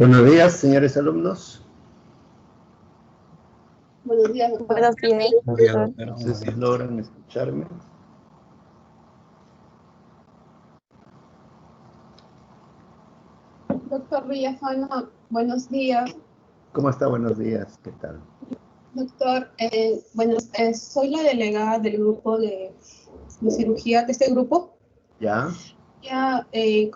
Buenos días, señores alumnos. Buenos días, doctor. Buenos días, doctor. No sé si logran escucharme. Doctor Villafano, buenos días. ¿Cómo está? Buenos días, ¿qué tal? Doctor, soy la delegada del grupo de cirugía de este grupo. ¿Ya? Quería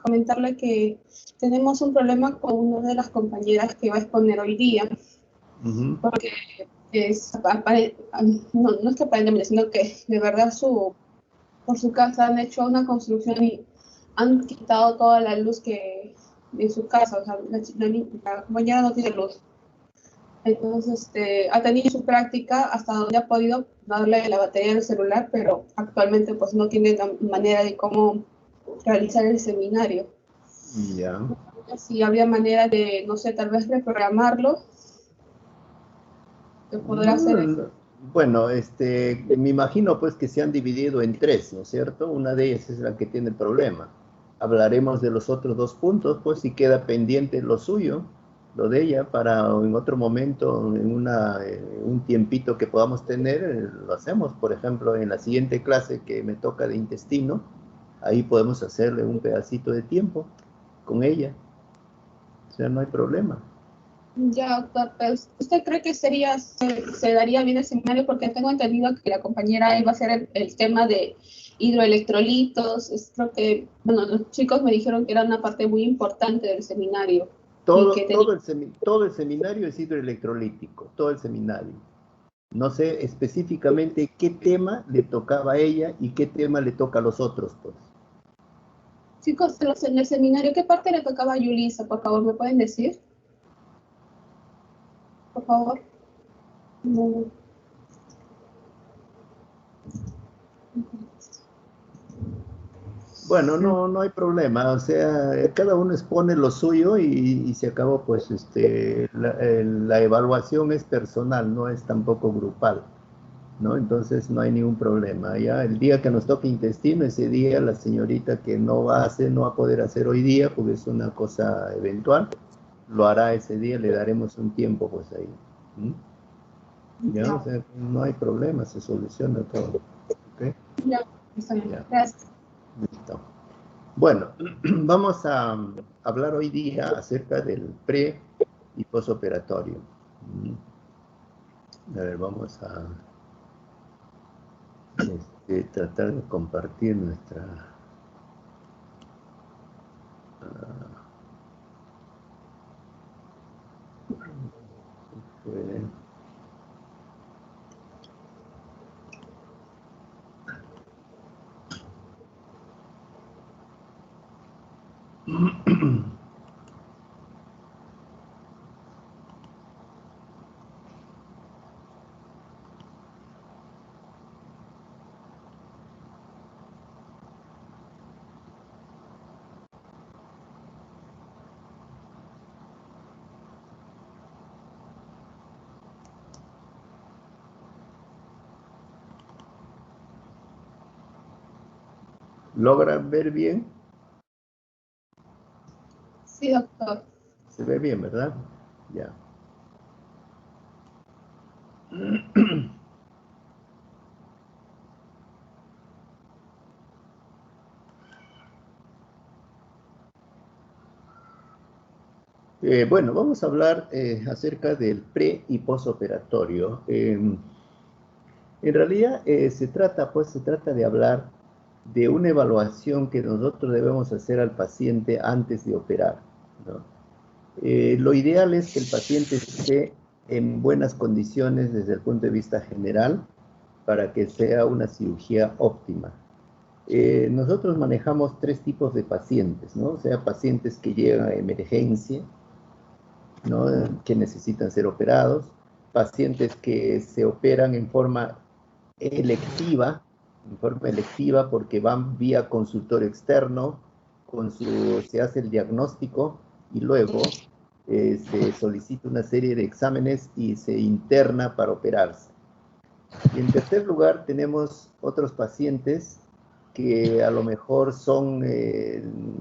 comentarle que tenemos un problema con una de las compañeras que va a exponer hoy día, porque no es que aparentemente, sino que de verdad por su casa han hecho una construcción y han quitado toda la luz que de su casa, o sea, la compañera no tiene luz. Entonces, ha tenido su práctica hasta donde ha podido darle la batería del celular, pero actualmente pues no tiene la manera de cómo realizar el seminario. Ya. Si habría manera de, no sé, tal vez reprogramarlo, que podrá hacer eso. Bueno, me imagino pues que se han dividido en tres, ¿no es cierto? Una de ellas es la que tiene el problema. Hablaremos de los otros dos puntos, pues si queda pendiente lo suyo, lo de ella, para en otro momento, en un tiempito que podamos tener, lo hacemos. Por ejemplo, en la siguiente clase que me toca de intestino, ahí podemos hacerle un pedacito de tiempo con ella. O sea, no hay problema. Ya, doctor, pero ¿usted cree que se daría bien el seminario? Porque tengo entendido que la compañera iba a hacer el tema de hidroelectrolitos. Creo que, bueno, los chicos me dijeron que era una parte muy importante del seminario. Todo el seminario es hidroelectrolítico, todo el seminario. No sé específicamente qué tema le tocaba a ella y qué tema le toca a los otros, pues. Chicos, en el seminario, ¿qué parte le tocaba a Yulisa? Por favor, ¿me pueden decir? Por favor. No. Bueno, no hay problema, o sea, cada uno expone lo suyo y se acabó, pues, la evaluación es personal, no es tampoco grupal, ¿no? Entonces no hay ningún problema. Ya el día que nos toque intestino, ese día la señorita que no va a poder hacer hoy día, porque es una cosa eventual, lo hará ese día, le daremos un tiempo, pues, ahí. ¿Ya? Ya. O sea, no hay problema, se soluciona todo. ¿Ok? Ya, está bien. Ya. Gracias. Listo. Bueno, vamos a hablar hoy día acerca del pre y posoperatorio. A ver, vamos a tratar de compartir nuestra... puede. ¿Logran ver bien? Sí, doctor. Se ve bien, ¿verdad? Ya. Bueno, vamos a hablar acerca del pre y posoperatorio. En realidad se trata de hablar de una evaluación que nosotros debemos hacer al paciente antes de operar, ¿no? Lo ideal es que el paciente esté en buenas condiciones desde el punto de vista general para que sea una cirugía óptima. Nosotros manejamos tres tipos de pacientes, ¿no? O sea, pacientes que llegan a emergencia, ¿no? Que necesitan ser operados, pacientes que se operan en forma electiva porque van vía consultorio externo, se hace el diagnóstico y luego se solicita una serie de exámenes y se interna para operarse. Y en tercer lugar tenemos otros pacientes que a lo mejor son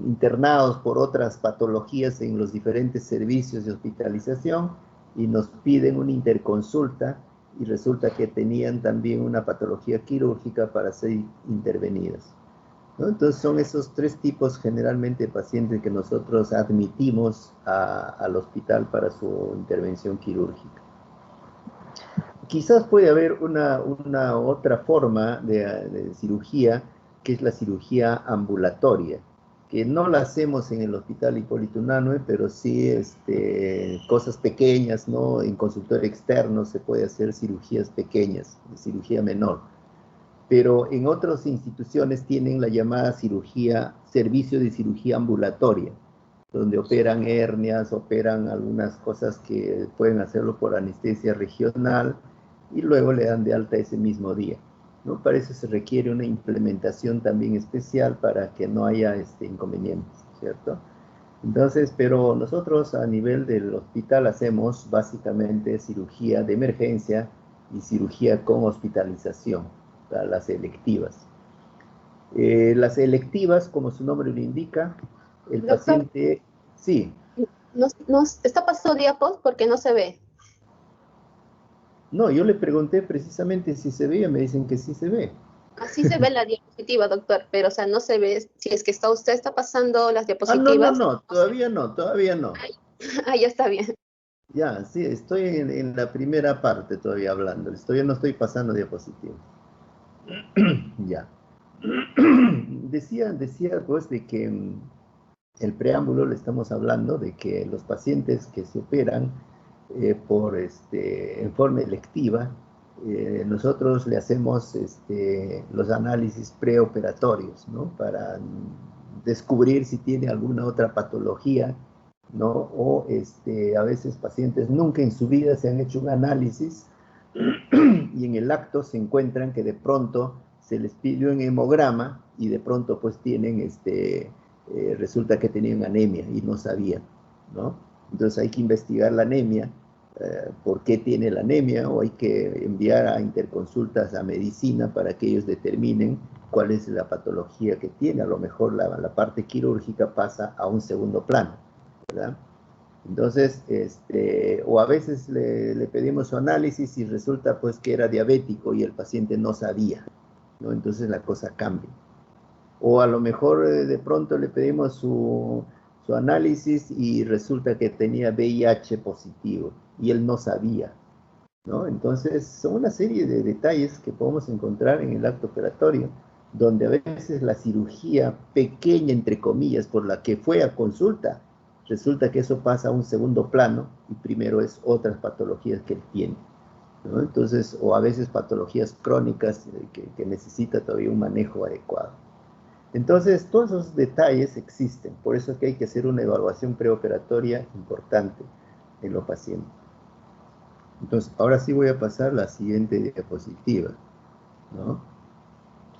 internados por otras patologías en los diferentes servicios de hospitalización y nos piden una interconsulta y resulta que tenían también una patología quirúrgica para ser intervenidas, ¿no? Entonces son esos tres tipos generalmente de pacientes que nosotros admitimos al hospital para su intervención quirúrgica. Quizás puede haber una otra forma de cirugía, que es la cirugía ambulatoria, que no la hacemos en el Hospital Hipólito Unanue, pero sí cosas pequeñas, ¿no? En consultorio externo se puede hacer cirugías pequeñas, cirugía menor. Pero en otras instituciones tienen la llamada servicio de cirugía ambulatoria, donde operan hernias, operan algunas cosas que pueden hacerlo por anestesia regional y luego le dan de alta ese mismo día, ¿no? Para eso se requiere una implementación también especial para que no haya inconvenientes, ¿cierto? Entonces, pero nosotros a nivel del hospital hacemos básicamente cirugía de emergencia y cirugía con hospitalización, para las electivas. Las electivas, como su nombre lo indica, el Doctor, paciente, sí. ¿Está pasando diapos? Porque no se ve. No, yo le pregunté precisamente si se veía, me dicen que sí se ve. Así se ve la diapositiva, doctor, pero o sea, no se ve si es que usted está pasando las Ah, diapositivas. no, todavía no, todavía no. Ah, ya está bien. Ya, sí, estoy en la primera parte todavía hablando, todavía no estoy pasando diapositivas. Ya. Decía pues de que el preámbulo le estamos hablando de que los pacientes que se operan en forma electiva, nosotros le hacemos los análisis preoperatorios, ¿no? Para descubrir si tiene alguna otra patología, ¿no? O a veces pacientes nunca en su vida se han hecho un análisis y en el acto se encuentran que de pronto se les pidió un hemograma y de pronto pues tienen resulta que tenían anemia y no sabían, ¿no? Entonces hay que investigar la anemia, por qué tiene la anemia, o hay que enviar a interconsultas a medicina para que ellos determinen cuál es la patología que tiene. A lo mejor la parte quirúrgica pasa a un segundo plano, ¿verdad? Entonces, o a veces le pedimos su análisis y resulta pues que era diabético y el paciente no sabía, ¿no? Entonces la cosa cambia. O a lo mejor de pronto le pedimos su análisis y resulta que tenía VIH positivo y él no sabía, ¿no? Entonces son una serie de detalles que podemos encontrar en el acto operatorio, donde a veces la cirugía pequeña, entre comillas, por la que fue a consulta, resulta que eso pasa a un segundo plano y primero es otras patologías que él tiene, ¿no? Entonces, o a veces patologías crónicas que necesita todavía un manejo adecuado. Entonces, todos esos detalles existen, por eso es que hay que hacer una evaluación preoperatoria importante en los pacientes. Entonces, ahora sí voy a pasar a la siguiente diapositiva, ¿no?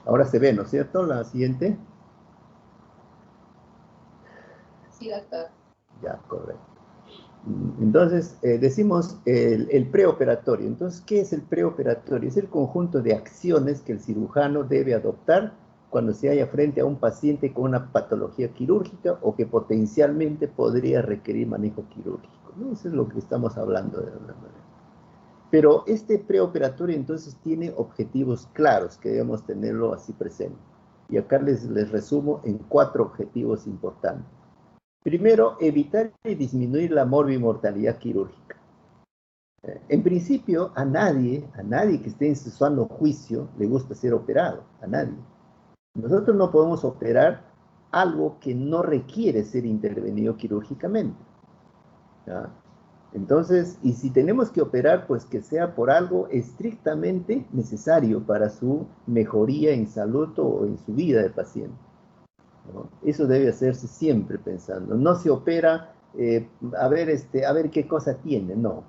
Ahora se ve, ¿no es cierto? La siguiente. Sí, doctor. Ya, correcto. Entonces, decimos el preoperatorio. Entonces, ¿qué es el preoperatorio? Es el conjunto de acciones que el cirujano debe adoptar cuando se halla frente a un paciente con una patología quirúrgica o que potencialmente podría requerir manejo quirúrgico, ¿no? Eso es lo que estamos hablando de alguna manera. Pero este preoperatorio entonces tiene objetivos claros que debemos tenerlo así presente. Y acá les resumo en 4 objetivos importantes. Primero, evitar y disminuir la morbimortalidad quirúrgica. En principio, a nadie que esté en su sano juicio le gusta ser operado, a nadie. Nosotros no podemos operar algo que no requiere ser intervenido quirúrgicamente, ¿ya? Entonces, y si tenemos que operar, pues que sea por algo estrictamente necesario para su mejoría en salud o en su vida de paciente, ¿no? Eso debe hacerse siempre pensando. No se opera a ver qué cosa tiene, no.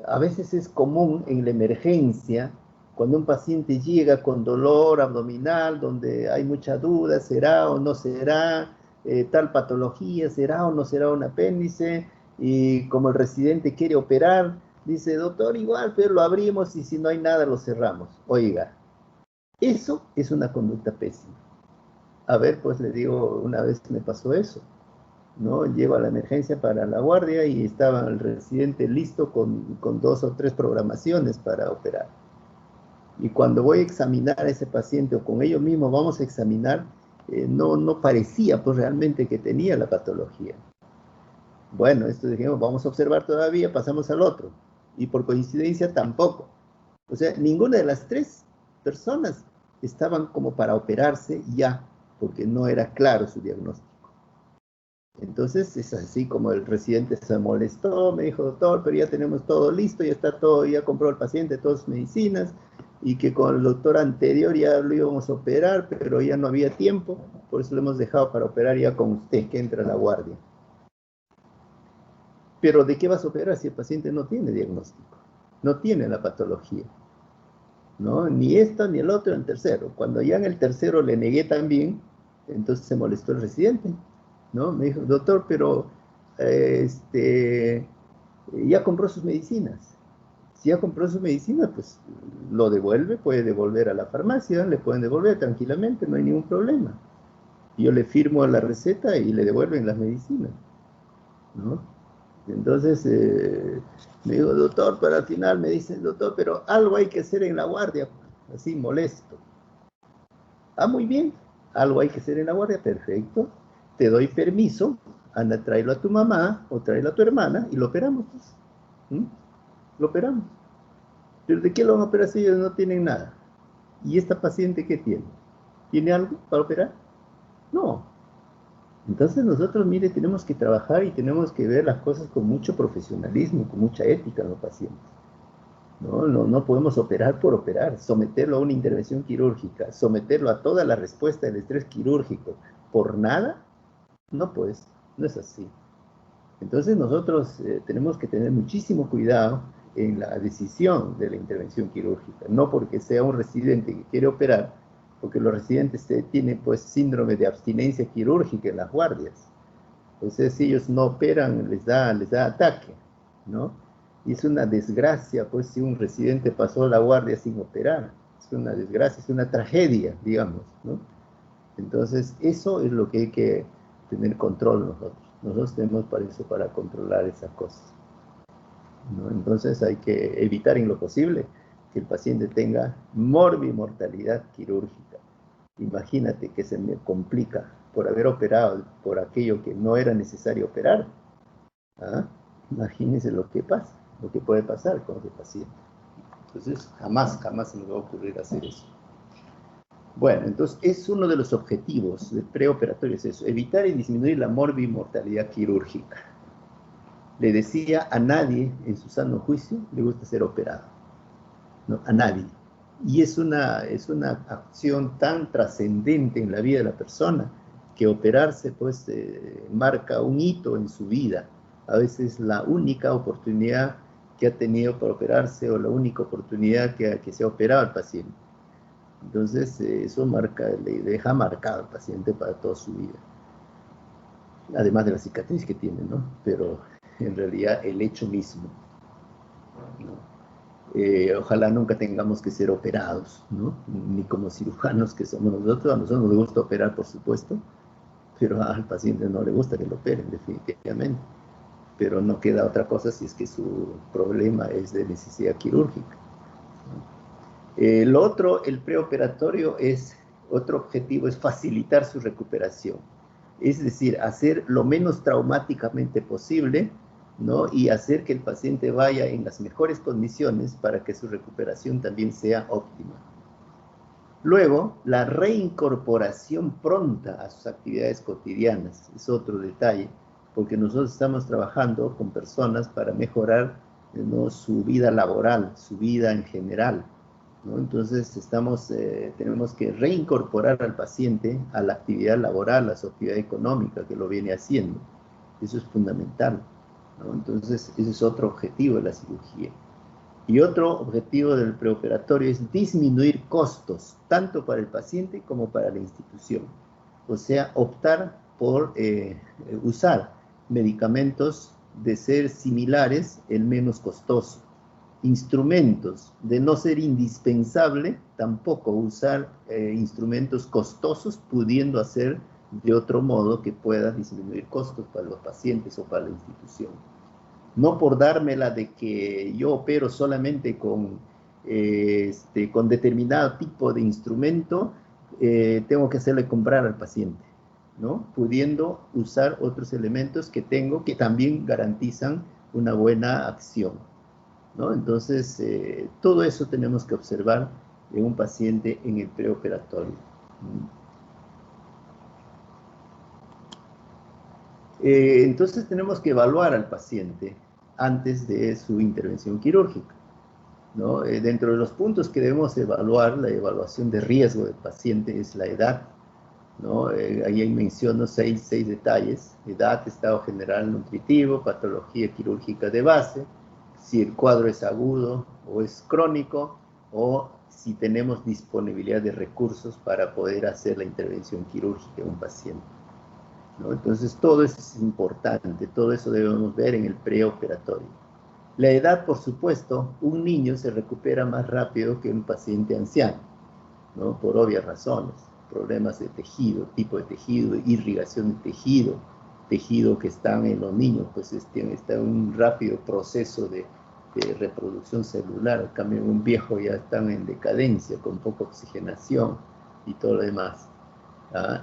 A veces es común en la emergencia, cuando un paciente llega con dolor abdominal, donde hay mucha duda, será o no será tal patología, será o no será un apéndice, y como el residente quiere operar, dice, doctor, igual, pero lo abrimos y si no hay nada lo cerramos. Oiga, eso es una conducta pésima. A ver, pues le digo, una vez me pasó eso, ¿no? Llego a la emergencia para la guardia y estaba el residente listo con 2 o 3 programaciones para operar. Y cuando voy a examinar a ese paciente o con ellos mismos vamos a examinar, no parecía pues realmente que tenía la patología. Bueno, esto dijimos, vamos a observar todavía, pasamos al otro. Y por coincidencia tampoco. O sea, ninguna de las 3 personas estaban como para operarse ya, porque no era claro su diagnóstico. Entonces es así como el residente se molestó, me dijo, doctor, pero ya tenemos todo listo, ya está todo, ya compró el paciente todas sus medicinas, y que con el doctor anterior ya lo íbamos a operar, pero ya no había tiempo, por eso lo hemos dejado para operar ya con usted, que entra a la guardia. Pero ¿de qué vas a operar si el paciente no tiene diagnóstico? No tiene la patología, ¿no? Ni esto, ni el otro, el tercero. Cuando ya en el tercero le negué también, entonces se molestó el residente, ¿no? Me dijo, doctor, pero ya compró sus medicinas. Si ya compró sus medicinas, pues lo devuelve, puede devolver a la farmacia, le pueden devolver tranquilamente, no hay ningún problema. Yo le firmo la receta y le devuelven las medicinas, ¿no? Entonces, me digo, doctor, pero al final me dice, doctor, pero algo hay que hacer en la guardia, así molesto. Ah, muy bien, algo hay que hacer en la guardia, perfecto. Te doy permiso, anda, tráelo a tu mamá o tráelo a tu hermana y lo operamos. Pues. ¿Mm? Lo operamos. ¿Pero de qué lo van a operar si ellos no tienen nada? ¿Y esta paciente qué tiene? ¿Tiene algo para operar? No. Entonces nosotros, mire, tenemos que trabajar y tenemos que ver las cosas con mucho profesionalismo, con mucha ética en los pacientes. No podemos operar por operar, someterlo a una intervención quirúrgica, someterlo a toda la respuesta del estrés quirúrgico por nada, no pues, no es así. Entonces nosotros tenemos que tener muchísimo cuidado en la decisión de la intervención quirúrgica, no porque sea un residente que quiere operar, porque los residentes tienen pues síndrome de abstinencia quirúrgica en las guardias. Entonces si ellos no operan les da ataque, ¿no? Y es una desgracia pues si un residente pasó la guardia sin operar, es una desgracia, es una tragedia, digamos, ¿no? Entonces eso es lo que hay que tener control nosotros. Nosotros tenemos para eso, para controlar esas cosas, ¿no? Entonces hay que evitar en lo posible que el paciente tenga morbimortalidad quirúrgica. Imagínate que se me complica por haber operado por aquello que no era necesario operar. ¿Ah? Imagínense lo que pasa, lo que puede pasar con ese paciente. Entonces jamás se me va a ocurrir hacer eso. Bueno, entonces es uno de los objetivos del preoperatorio, es eso, evitar y disminuir la morbimortalidad quirúrgica. Le decía, a nadie en su sano juicio le gusta ser operado, ¿no? A nadie. Y es una acción tan trascendente en la vida de la persona que operarse pues marca un hito en su vida. A veces la única oportunidad que ha tenido para operarse o la única oportunidad que se ha operado al paciente. Entonces, eso le deja marcado al paciente para toda su vida. Además de la cicatriz que tiene, ¿no? Pero en realidad el hecho mismo, ¿no? Ojalá nunca tengamos que ser operados, ¿no? Ni como cirujanos que somos nosotros. A nosotros nos gusta operar, por supuesto, pero al paciente no le gusta que lo operen, definitivamente. Pero no queda otra cosa si es que su problema es de necesidad quirúrgica. El preoperatorio otro objetivo es facilitar su recuperación, es decir, hacer lo menos traumáticamente posible, ¿no? Y hacer que el paciente vaya en las mejores condiciones para que su recuperación también sea óptima. Luego, la reincorporación pronta a sus actividades cotidianas es otro detalle, porque nosotros estamos trabajando con personas para mejorar, ¿no?, su vida laboral, su vida en general, ¿no? Entonces tenemos que reincorporar al paciente a la actividad laboral, a su actividad económica que lo viene haciendo. Eso es fundamental, ¿no? Entonces ese es otro objetivo de la cirugía. Y otro objetivo del preoperatorio es disminuir costos, tanto para el paciente como para la institución. O sea, optar por usar medicamentos de ser similares, el menos costoso. instrumentos, de no ser indispensable, tampoco usar instrumentos costosos, pudiendo hacer de otro modo que pueda disminuir costos para los pacientes o para la institución. No por dármela de que yo opero solamente con determinado tipo de instrumento, tengo que hacerle comprar al paciente, ¿no? Pudiendo usar otros elementos que tengo que también garantizan una buena acción, ¿no? Entonces, todo eso tenemos que observar en un paciente en el preoperatorio. Entonces tenemos que evaluar al paciente antes de su intervención quirúrgica, ¿no? Dentro de los puntos que debemos evaluar, la evaluación de riesgo del paciente es la edad, ¿no? Ahí menciono seis detalles: edad, estado general nutritivo, patología quirúrgica de base, si el cuadro es agudo o es crónico, o si tenemos disponibilidad de recursos para poder hacer la intervención quirúrgica en un paciente, ¿no? Entonces, todo eso es importante, todo eso debemos ver en el preoperatorio. La edad, por supuesto, un niño se recupera más rápido que un paciente anciano, ¿no? Por obvias razones, problemas de tejido, tipo de tejido, irrigación de tejido que están en los niños, pues está en un rápido proceso de reproducción celular. En cambio, en un viejo ya están en decadencia, con poca oxigenación y todo lo demás.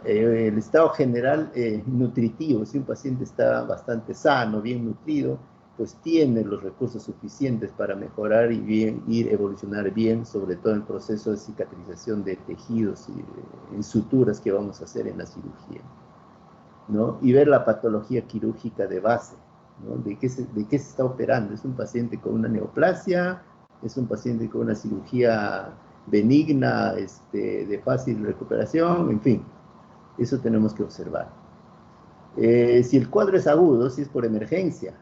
El estado general nutritivo, si un paciente está bastante sano, bien nutrido, pues tiene los recursos suficientes para mejorar y ir evolucionar bien, sobre todo en el proceso de cicatrización de tejidos y en suturas que vamos a hacer en la cirugía, ¿no? Y ver la patología quirúrgica de base, ¿no? ¿De qué se está operando? ¿Es un paciente con una neoplasia? ¿Es un paciente con una cirugía benigna, de fácil recuperación? En fin, eso tenemos que observar. Si el cuadro es agudo, si es por emergencia,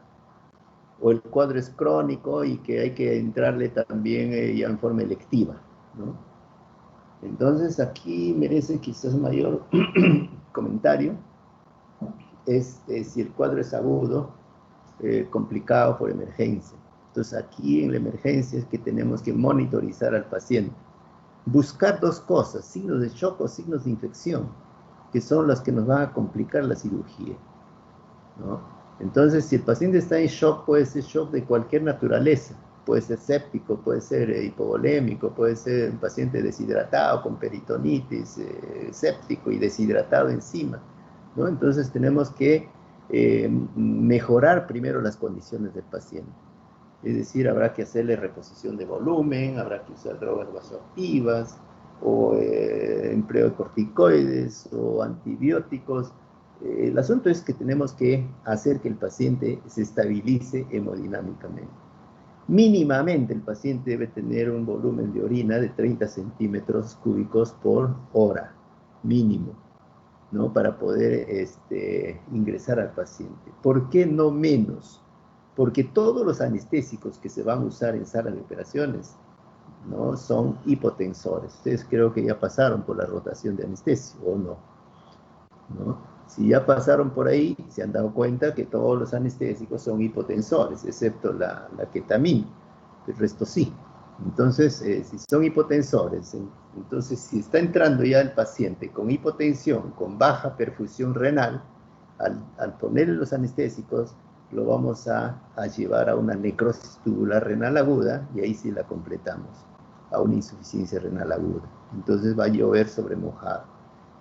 o el cuadro es crónico y que hay que entrarle también ya en forma electiva, ¿no? Entonces, aquí merece quizás mayor comentario, si el cuadro es agudo, complicado por emergencia. Entonces, aquí en la emergencia es que tenemos que monitorizar al paciente. Buscar dos cosas: signos de shock o signos de infección, que son las que nos van a complicar la cirugía, ¿no? Entonces, si el paciente está en shock, puede ser shock de cualquier naturaleza. Puede ser séptico, puede ser hipovolémico, puede ser un paciente deshidratado con peritonitis, séptico y deshidratado encima, ¿no? Entonces, tenemos que mejorar primero las condiciones del paciente. Es decir, habrá que hacerle reposición de volumen, habrá que usar drogas vasoactivas, o empleo de corticoides o antibióticos. El asunto es que tenemos que hacer que el paciente se estabilice hemodinámicamente. Mínimamente el paciente debe tener un volumen de orina de 30 centímetros cúbicos por hora, mínimo, ¿no? Para poder ingresar al paciente. ¿Por qué no menos? Porque todos los anestésicos que se van a usar en sala de operaciones, ¿no?, son hipotensores. Ustedes creo que ya pasaron por la rotación de anestesio, ¿o no? ¿No? Si ya pasaron por ahí, se han dado cuenta que todos los anestésicos son hipotensores, excepto la ketamina. El resto sí. Entonces, si son hipotensores, entonces si está entrando ya el paciente con hipotensión, con baja perfusión renal, al ponerle los anestésicos, lo vamos a llevar a una necrosis tubular renal aguda, y ahí sí la completamos, a una insuficiencia renal aguda. Entonces va a llover sobre mojado,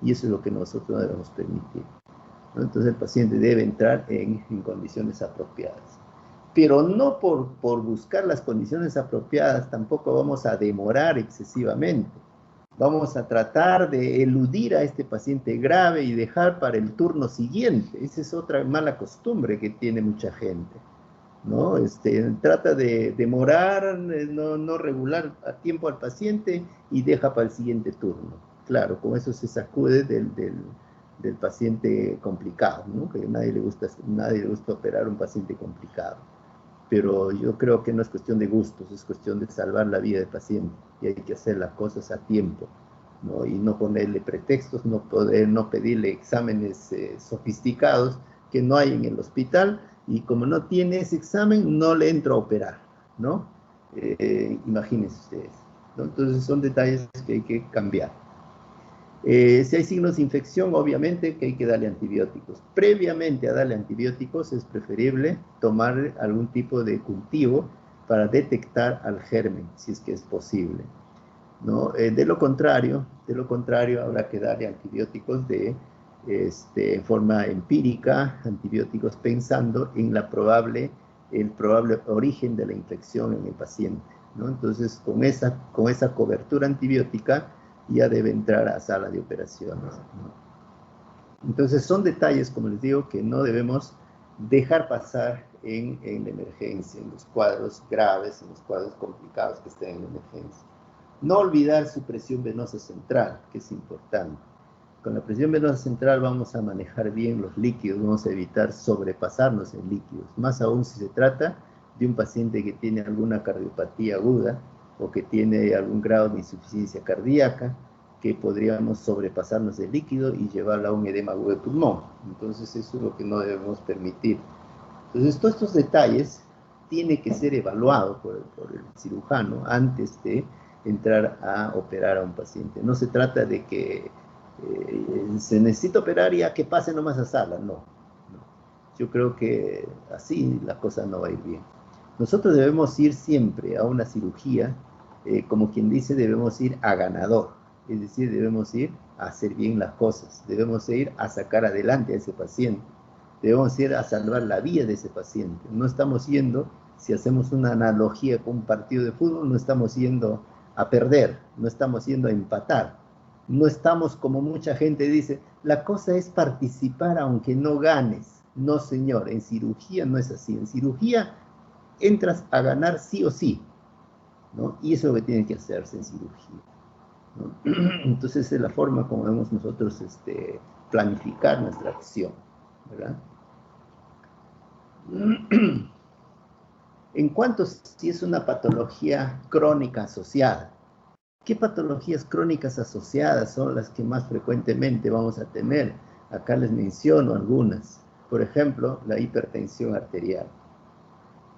y eso es lo que nosotros no debemos permitir, ¿no? Entonces el paciente debe entrar en condiciones apropiadas. Pero no por buscar las condiciones apropiadas tampoco vamos a demorar excesivamente. Vamos a tratar de eludir a este paciente grave y dejar para el turno siguiente. Esa es otra mala costumbre que tiene mucha gente, ¿no? Trata de demorar, no regular a tiempo al paciente y deja para el siguiente turno. Claro, con eso se sacude del paciente complicado, ¿no? Que a nadie le gusta operar a un paciente complicado. Pero yo creo que no es cuestión de gustos, es cuestión de salvar la vida del paciente, y hay que hacer las cosas a tiempo, ¿no? Y no ponerle pretextos, no pedirle exámenes sofisticados que no hay en el hospital, y como no tiene ese examen, no le entro a operar, ¿no? Imagínense ustedes, ¿no? Entonces son detalles que hay que cambiar. Si hay signos de infección, obviamente que hay que darle antibióticos. Previamente a darle antibióticos es preferible tomar algún tipo de cultivo para detectar al germen, si es que es posible, ¿no? De lo contrario, habrá que darle antibióticos en forma empírica, antibióticos pensando en el probable origen de la infección en el paciente, ¿no? Entonces, con esa cobertura antibiótica, ya debe entrar a sala de operaciones, ¿no? Entonces son detalles, como les digo, que no debemos dejar pasar en la emergencia, en los cuadros graves, en los cuadros complicados que estén en la emergencia. No olvidar su presión venosa central, que es importante. Con la presión venosa central vamos a manejar bien los líquidos, vamos a evitar sobrepasarnos en líquidos, más aún si se trata de un paciente que tiene alguna cardiopatía aguda o que tiene algún grado de insuficiencia cardíaca, que podríamos sobrepasarnos de líquido y llevarla a un edema agudo de pulmón. Entonces eso es lo que no debemos permitir. Entonces todos estos detalles tienen que ser evaluados por el cirujano antes de entrar a operar a un paciente. No se trata de que se necesita operar y a que pase nomás a sala, no. Yo creo que así la cosa no va a ir bien. Nosotros debemos ir siempre a una cirugía, como quien dice, debemos ir a ganador. Es decir, debemos ir a hacer bien las cosas, debemos ir a sacar adelante a ese paciente, debemos ir a salvar la vida de ese paciente. No estamos yendo, si hacemos una analogía con un partido de fútbol, no estamos yendo a perder, no estamos yendo a empatar. No estamos, como mucha gente dice, la cosa es participar aunque no ganes. No, señor, en cirugía no es así. En cirugía entras a ganar sí o sí, ¿no? Y eso es lo que tiene que hacerse en cirugía, ¿no? Entonces, esa es la forma como debemos nosotros planificar nuestra acción, ¿verdad? En cuanto si es una patología crónica asociada, ¿qué patologías crónicas asociadas son las que más frecuentemente vamos a tener? Acá les menciono algunas. Por ejemplo, la hipertensión arterial.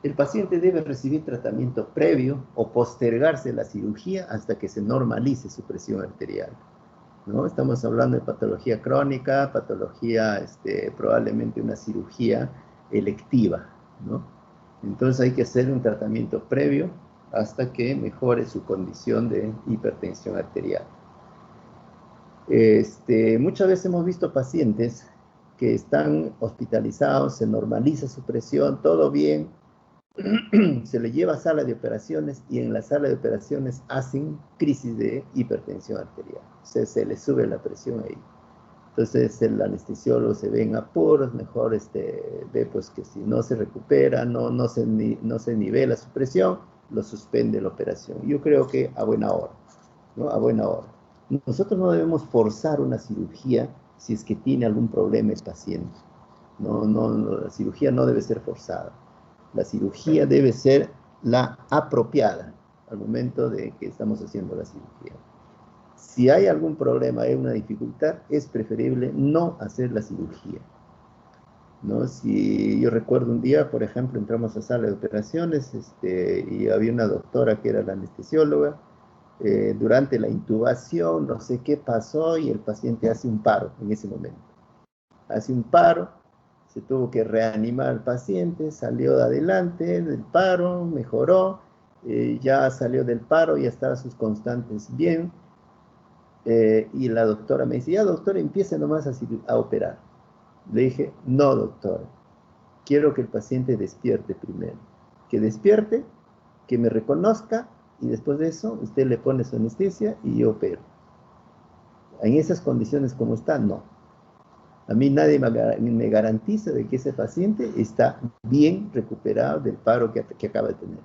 El paciente debe recibir tratamiento previo o postergarse la cirugía hasta que se normalice su presión arterial, ¿no? Estamos hablando de patología crónica, patología, probablemente una cirugía electiva, ¿no? Entonces hay que hacer un tratamiento previo hasta que mejore su condición de hipertensión arterial. Muchas veces hemos visto pacientes que están hospitalizados, se normaliza su presión, todo bien, se le lleva a sala de operaciones y en la sala de operaciones hacen crisis de hipertensión arterial. O sea, se le sube la presión ahí. Entonces el anestesiólogo se ve en apuros, mejor ve pues que si no se recupera, no se nivela su presión, lo suspende la operación. Yo creo que a buena hora, ¿no? A buena hora. Nosotros no debemos forzar una cirugía si es que tiene algún problema el paciente. No, la cirugía no debe ser forzada. La cirugía debe ser la apropiada al momento de que estamos haciendo la cirugía. Si hay algún problema, hay una dificultad, es preferible no hacer la cirugía, ¿no? Si yo recuerdo un día, por ejemplo, entramos a sala de operaciones y había una doctora que era la anestesióloga, durante la intubación, no sé qué pasó y el paciente hace un paro en ese momento. Hace un paro, se tuvo que reanimar al paciente, salió de adelante del paro, mejoró, ya salió del paro, ya estaban sus constantes bien, y la doctora me dice, ya doctor, empiece nomás a operar. Le dije, no doctor, quiero que el paciente despierte primero, que despierte, que me reconozca, y después de eso usted le pone su anestesia y yo opero. En esas condiciones como está, no. A mí nadie me garantiza de que ese paciente está bien recuperado del paro que acaba de tener.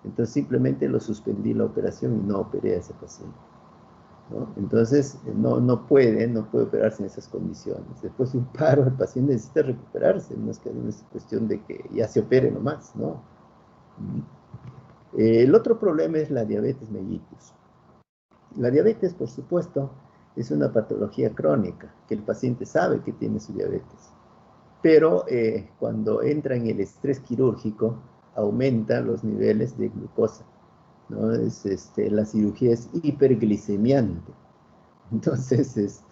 Entonces simplemente lo suspendí la operación y no operé a ese paciente, ¿no? Entonces no puede operarse en esas condiciones. Después de un paro, el paciente necesita recuperarse, no es cuestión de que ya se opere nomás, ¿no? El otro problema es la diabetes mellitus. La diabetes, por supuesto, es una patología crónica, que el paciente sabe que tiene su diabetes. Pero cuando entra en el estrés quirúrgico, aumenta los niveles de glucosa, ¿no? La cirugía es hiperglicemiante. Entonces,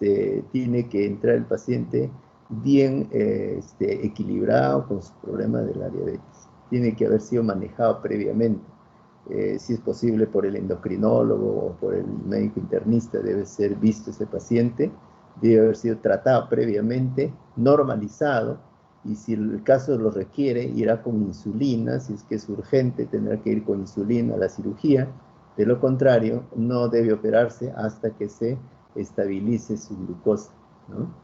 tiene que entrar el paciente bien equilibrado con su problema de la diabetes. Tiene que haber sido manejado previamente. Si es posible por el endocrinólogo o por el médico internista, debe ser visto ese paciente, debe haber sido tratado previamente, normalizado, y si el caso lo requiere, irá con insulina. Si es que es urgente, tendrá que ir con insulina a la cirugía. De lo contrario, no debe operarse hasta que se estabilice su glucosa, ¿no?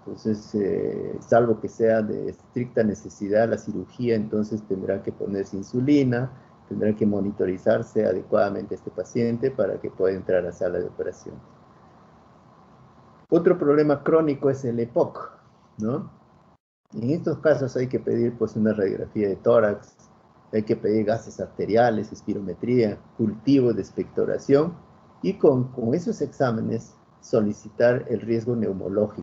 Entonces, salvo que sea de estricta necesidad la cirugía, entonces tendrá que ponerse insulina, tendrá que monitorizarse adecuadamente a este paciente para que pueda entrar a la sala de operación. Otro problema crónico es el EPOC, ¿no? En estos casos hay que pedir pues una radiografía de tórax, hay que pedir gases arteriales, espirometría, cultivo de expectoración, y con esos exámenes solicitar el riesgo neumológico,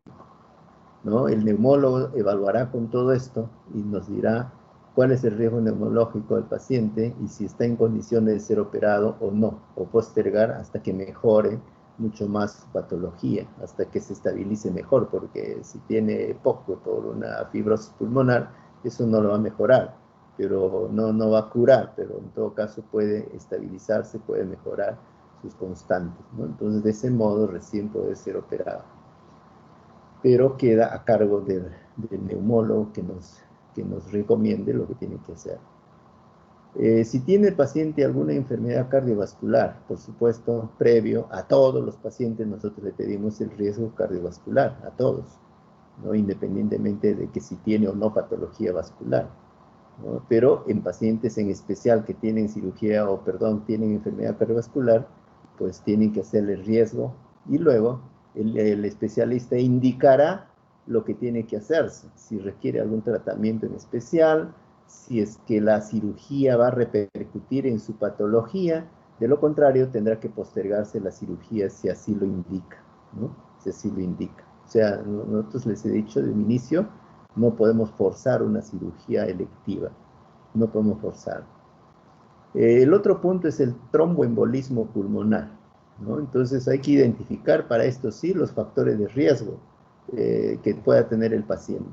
¿no? El neumólogo evaluará con todo esto y nos dirá cuál es el riesgo neumológico del paciente y si está en condiciones de ser operado o no, o postergar hasta que mejore mucho más su patología, hasta que se estabilice mejor, porque si tiene poco por una fibrosis pulmonar, eso no lo va a mejorar, pero no va a curar, pero en todo caso puede estabilizarse, puede mejorar sus constantes, ¿no? Entonces, de ese modo recién puede ser operado. Pero queda a cargo del neumólogo que nos recomiende lo que tiene que hacer. Si tiene el paciente alguna enfermedad cardiovascular, por supuesto, previo a todos los pacientes, nosotros le pedimos el riesgo cardiovascular, a todos, ¿no? Independientemente de que si tiene o no patología vascular, ¿no? Pero en pacientes en especial que tienen cirugía o, perdón, tienen enfermedad cardiovascular, pues tienen que hacerle riesgo y luego el especialista indicará lo que tiene que hacerse, si requiere algún tratamiento en especial, si es que la cirugía va a repercutir en su patología. De lo contrario, tendrá que postergarse la cirugía si así lo indica, ¿no? Si así lo indica. O sea, nosotros les he dicho de un inicio, no podemos forzar una cirugía electiva, no podemos forzar. El otro punto es el tromboembolismo pulmonar, ¿no? Entonces hay que identificar para esto sí los factores de riesgo que pueda tener el paciente,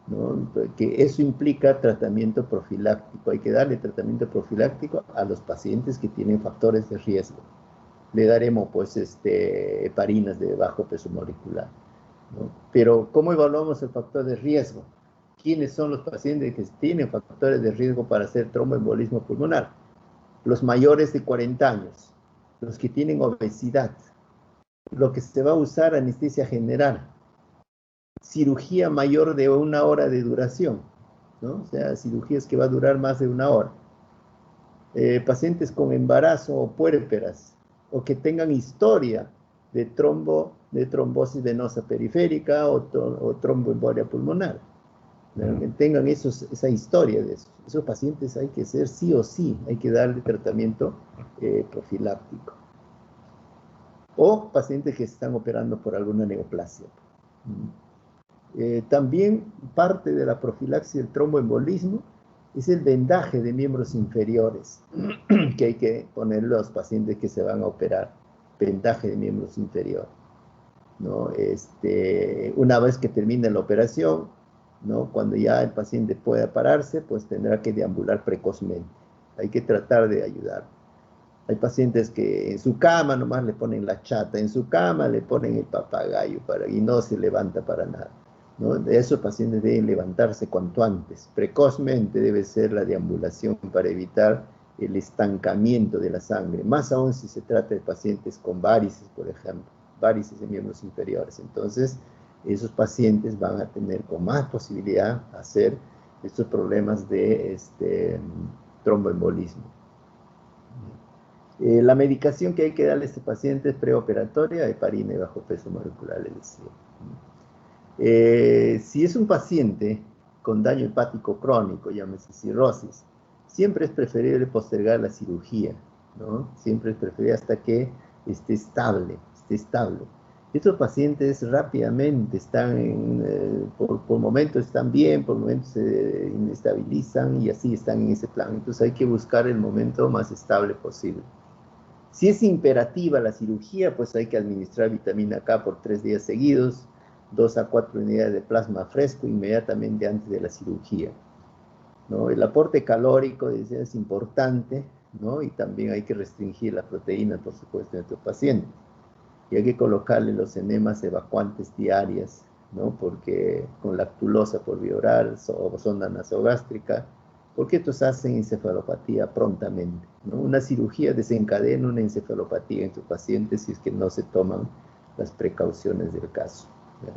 ¿no? Que eso implica tratamiento profiláctico. Hay que darle tratamiento profiláctico a los pacientes que tienen factores de riesgo. Le daremos pues heparinas de bajo peso molecular, ¿no? Pero ¿cómo evaluamos el factor de riesgo? ¿Quiénes son los pacientes que tienen factores de riesgo para hacer tromboembolismo pulmonar? Los mayores de 40 años, los que tienen obesidad, lo que se va a usar anestesia general, cirugía mayor de 1 hora de duración, ¿no? O sea, cirugías que va a durar más de 1 hora. Pacientes con embarazo o puérperas, o que tengan historia de trombosis venosa periférica o tromboembolia pulmonar, ¿no? Que tengan esa historia de eso. Esos pacientes hay que hacer sí o sí, hay que darle tratamiento profiláctico. O pacientes que se están operando por alguna neoplasia. También parte de la profilaxis del tromboembolismo es el vendaje de miembros inferiores que hay que ponerle a los pacientes que se van a operar. Vendaje de miembros inferiores, ¿no? Una vez que termine la operación, ¿no? Cuando ya el paciente pueda pararse, pues tendrá que deambular precozmente. Hay que tratar de ayudar. Hay pacientes que en su cama nomás le ponen la chata, en su cama le ponen el papagayo y no se levanta para nada, ¿no? Esos pacientes deben levantarse cuanto antes. Precozmente debe ser la deambulación para evitar el estancamiento de la sangre, más aún si se trata de pacientes con varices, por ejemplo, varices de miembros inferiores. Entonces, esos pacientes van a tener con más posibilidad hacer estos problemas de tromboembolismo. La medicación que hay que darle a este paciente es preoperatoria, heparina y bajo peso molecular, les decía. Si es un paciente con daño hepático crónico, llámese cirrosis, siempre es preferible postergar la cirugía, ¿no? Siempre es preferible hasta que esté estable, Estos pacientes rápidamente están, por momentos están bien, por momentos se inestabilizan y así están en ese plan. Entonces hay que buscar el momento más estable posible. Si es imperativa la cirugía, pues hay que administrar vitamina K por 3 días seguidos, 2 a 4 unidades de plasma fresco inmediatamente antes de la cirugía, ¿no? El aporte calórico es importante, ¿no? Y también hay que restringir la proteína, por supuesto, en estos pacientes. Y hay que colocarle los enemas evacuantes diarias, ¿no? Porque con lactulosa por vía oral o sonda nasogástrica, porque estos hacen encefalopatía prontamente, ¿no? Una cirugía desencadena una encefalopatía en tus pacientes si es que no se toman las precauciones del caso, ¿ya?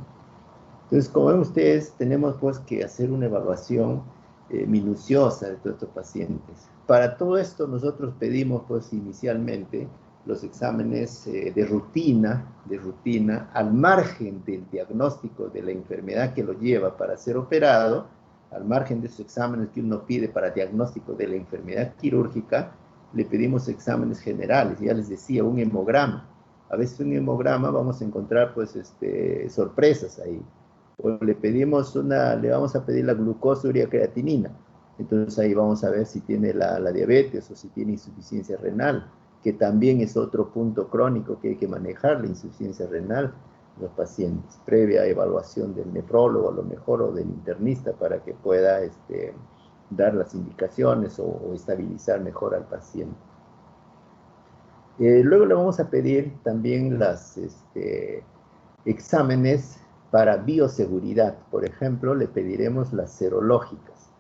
Entonces, como ven ustedes, tenemos pues que hacer una evaluación minuciosa de todos estos pacientes. Para todo esto nosotros pedimos pues inicialmente los exámenes de rutina, al margen del diagnóstico de la enfermedad que lo lleva para ser operado, al margen de esos exámenes que uno pide para diagnóstico de la enfermedad quirúrgica, le pedimos exámenes generales, ya les decía, un hemograma. A veces un hemograma vamos a encontrar pues sorpresas ahí. O le vamos a pedir la glucosuria creatinina. Entonces ahí vamos a ver si tiene la diabetes o si tiene insuficiencia renal, que también es otro punto crónico que hay que manejar, la insuficiencia renal en los pacientes, previa evaluación del nefrólogo a lo mejor o del internista para que pueda dar las indicaciones o estabilizar mejor al paciente. Luego le vamos a pedir también los exámenes para bioseguridad. Por ejemplo, le pediremos las serológicas.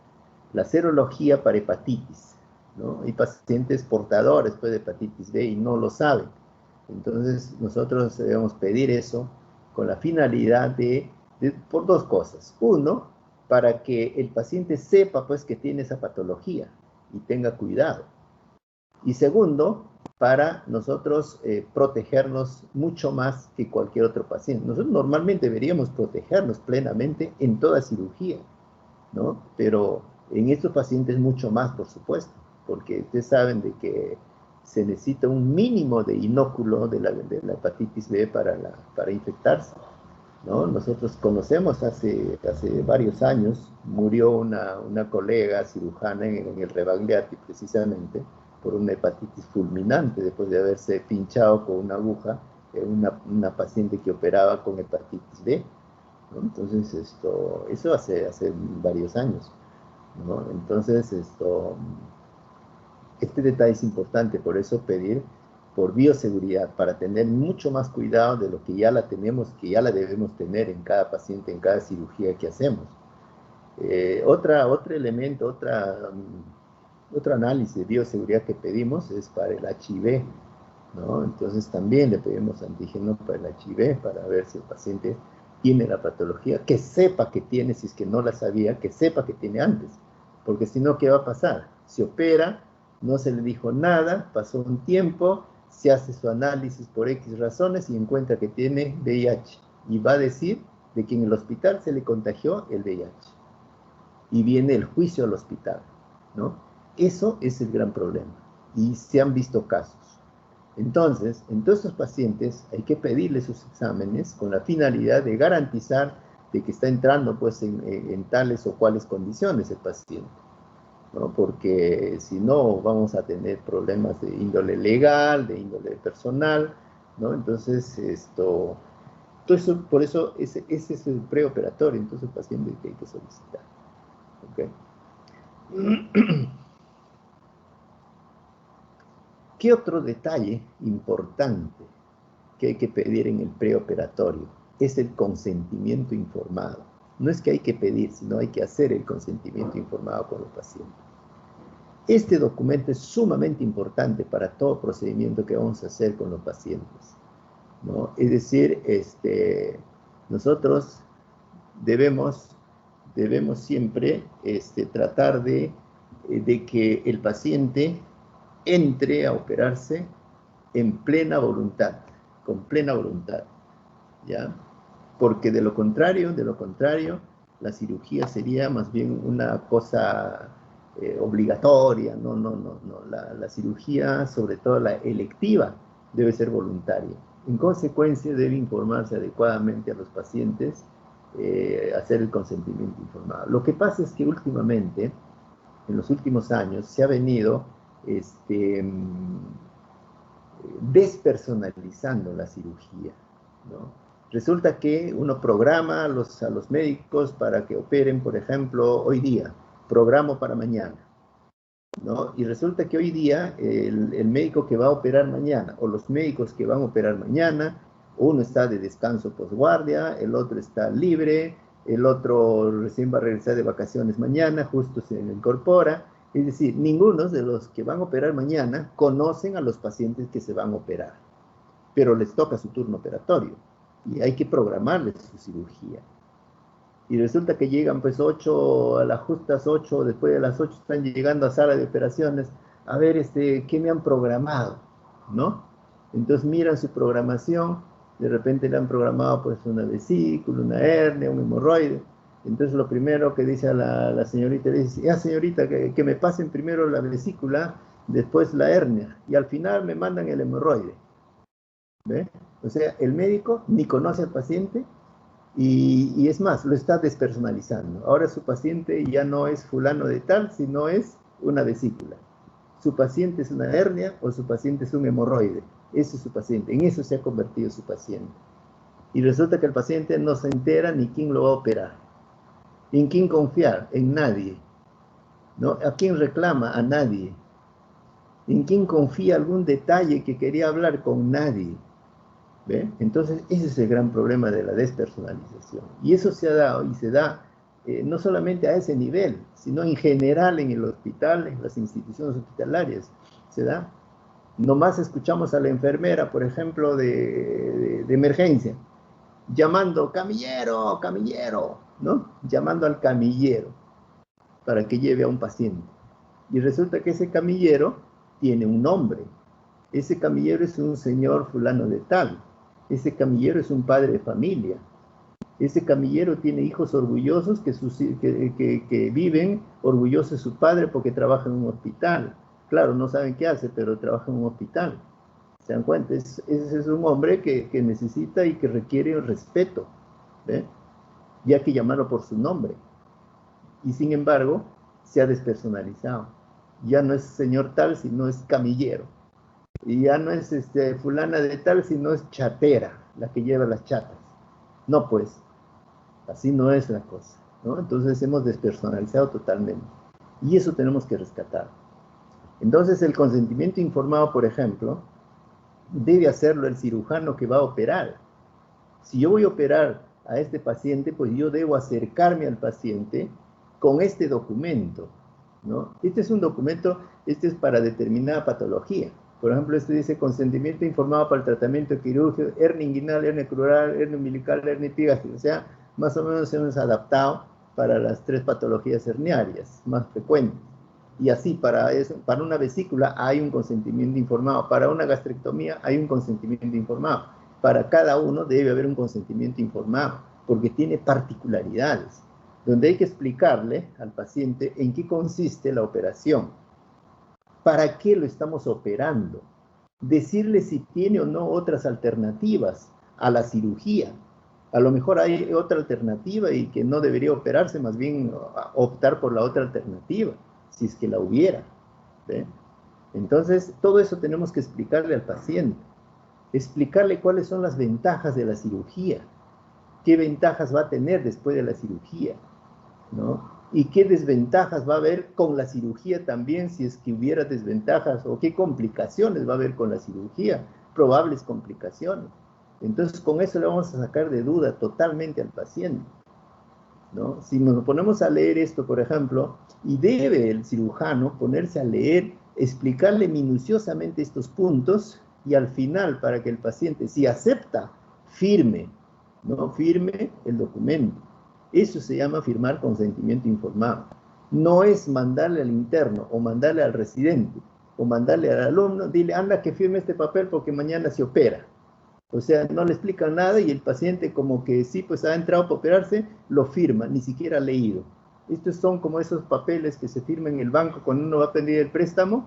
La serología para hepatitis, ¿no? Hay pacientes portadores pues, de hepatitis B y no lo saben. Entonces, nosotros debemos pedir eso con la finalidad por dos cosas. Uno, para que el paciente sepa pues, que tiene esa patología y tenga cuidado. Y segundo, para nosotros protegernos mucho más que cualquier otro paciente. Nosotros normalmente deberíamos protegernos plenamente en toda cirugía, ¿no? Pero en estos pacientes mucho más, por supuesto, porque ustedes saben de que se necesita un mínimo de inóculo de la hepatitis B para infectarse, ¿no? Nosotros conocemos hace varios años, murió una colega cirujana en el Rebagliati precisamente, por una hepatitis fulminante después de haberse pinchado con una aguja una paciente que operaba con hepatitis B, ¿no? Entonces, eso hace varios años, ¿no? Entonces, este detalle es importante, por eso pedir por bioseguridad, para tener mucho más cuidado de lo que ya la tenemos, que ya la debemos tener en cada paciente, en cada cirugía que hacemos. Otro elemento, otro análisis de bioseguridad que pedimos es para el HIV, ¿no? Entonces también le pedimos antígeno para el HIV, para ver si el paciente tiene la patología, que sepa que tiene, si es que no la sabía, que sepa que tiene antes, porque si no, ¿qué va a pasar? Se opera, no se le dijo nada, pasó un tiempo, se hace su análisis por X razones y encuentra que tiene VIH, y va a decir de que en el hospital se le contagió el VIH, y viene el juicio al hospital, ¿no? Eso es el gran problema, y se han visto casos. Entonces, en todos estos pacientes hay que pedirles sus exámenes con la finalidad de garantizar de que está entrando pues, en tales o cuales condiciones el paciente, ¿no? Porque si no vamos a tener problemas de índole legal, de índole personal, ¿no? Entonces, por eso ese es el preoperatorio, entonces el paciente que hay que solicitar. ¿Okay? ¿Qué otro detalle importante que hay que pedir en el preoperatorio? Es el consentimiento informado. No es que hay que pedir, sino hay que hacer el consentimiento informado con el paciente. Este documento es sumamente importante para todo procedimiento que vamos a hacer con los pacientes, ¿no? Es decir, nosotros debemos siempre tratar de que el paciente entre a operarse en plena voluntad, con plena voluntad, ¿ya? Porque de lo contrario, la cirugía sería más bien una cosa obligatoria, no. La cirugía, sobre todo la electiva, debe ser voluntaria. En consecuencia, debe informarse adecuadamente a los pacientes, hacer el consentimiento informado. Lo que pasa es que últimamente, en los últimos años, se ha venido despersonalizando la cirugía, ¿no? Resulta que uno programa a los médicos para que operen, por ejemplo, hoy día, programo para mañana, ¿no? Y resulta que hoy día el médico que va a operar mañana, o los médicos que van a operar mañana, uno está de descanso posguardia, el otro está libre, el otro recién va a regresar de vacaciones mañana, justo se incorpora. Es decir, ninguno de los que van a operar mañana conocen a los pacientes que se van a operar, pero les toca su turno operatorio y hay que programarles su cirugía. Y resulta que llegan pues 8, a las justas 8, después de las 8 están llegando a sala de operaciones, a ver, ¿qué me han programado? ¿No? Entonces miran su programación, de repente le han programado pues una vesícula, una hernia, un hemorroide. Entonces lo primero que dice a la señorita, le dice, señorita, que me pasen primero la vesícula, después la hernia, y al final me mandan el hemorroide. ¿Ve? O sea, el médico ni conoce al paciente, y es más, lo está despersonalizando. Ahora su paciente ya no es fulano de tal, sino es una vesícula. Su paciente es una hernia o su paciente es un hemorroide. Ese es su paciente. En eso se ha convertido su paciente. Y resulta que el paciente no se entera ni quién lo va a operar. ¿En quién confiar? En nadie. ¿No? ¿A quién reclama? A nadie. ¿En quién confía algún detalle que quería hablar? Con nadie. ¿Ve? Entonces, ese es el gran problema de la despersonalización. Y eso se ha dado y se da no solamente a ese nivel, sino en general en el hospital, en las instituciones hospitalarias. Se da. Nomás escuchamos a la enfermera, por ejemplo, de emergencia, llamando, camillero, camillero, ¿no? Llamando al camillero para que lleve a un paciente. Y resulta que ese camillero tiene un nombre. Ese camillero es un señor fulano de tal. Ese camillero es un padre de familia. Ese camillero tiene hijos orgullosos que viven orgullosos de su padre porque trabaja en un hospital. Claro, no saben qué hace, pero trabaja en un hospital. ¿Se dan cuenta? Ese es un hombre que necesita y que requiere respeto, ¿ve? Y hay que llamarlo por su nombre. Y sin embargo, se ha despersonalizado. Ya no es señor tal, sino es camillero. Y ya no es fulana de tal, sino es chatera, la que lleva las chatas. No, pues, así no es la cosa, ¿no? Entonces hemos despersonalizado totalmente. Y eso tenemos que rescatar. Entonces el consentimiento informado, por ejemplo, debe hacerlo el cirujano que va a operar. Si yo voy a operar a este paciente, pues yo debo acercarme al paciente con este documento, ¿no? Este es un documento, este es para determinada patología. Por ejemplo, este dice consentimiento informado para el tratamiento quirúrgico, hernia inguinal, hernia crural, hernia umbilical, hernia epigastral. O sea, más o menos hemos adaptado para las 3 patologías herniarias más frecuentes. Y así, para una vesícula hay un consentimiento informado, para una gastrectomía hay un consentimiento informado. Para cada uno debe haber un consentimiento informado, porque tiene particularidades, donde hay que explicarle al paciente en qué consiste la operación, para qué lo estamos operando, decirle si tiene o no otras alternativas a la cirugía. A lo mejor hay otra alternativa y que no debería operarse, más bien optar por la otra alternativa, si es que la hubiera, ¿ve? Entonces, todo eso tenemos que explicarle al paciente, explicarle cuáles son las ventajas de la cirugía, qué ventajas va a tener después de la cirugía, ¿no? Y qué desventajas va a haber con la cirugía también, si es que hubiera desventajas, o qué complicaciones va a haber con la cirugía, probables complicaciones. Entonces, con eso le vamos a sacar de duda totalmente al paciente, ¿no? Si nos ponemos a leer esto, por ejemplo, y debe el cirujano ponerse a leer, explicarle minuciosamente estos puntos, y al final, para que el paciente, si acepta, firme, ¿no? Firme el documento. Eso se llama firmar consentimiento informado. No es mandarle al interno, o mandarle al residente, o mandarle al alumno, dile, anda que firme este papel porque mañana se opera. O sea, no le explican nada y el paciente como que sí, pues ha entrado para operarse, lo firma, ni siquiera ha leído. Estos son como esos papeles que se firman en el banco cuando uno va a pedir el préstamo,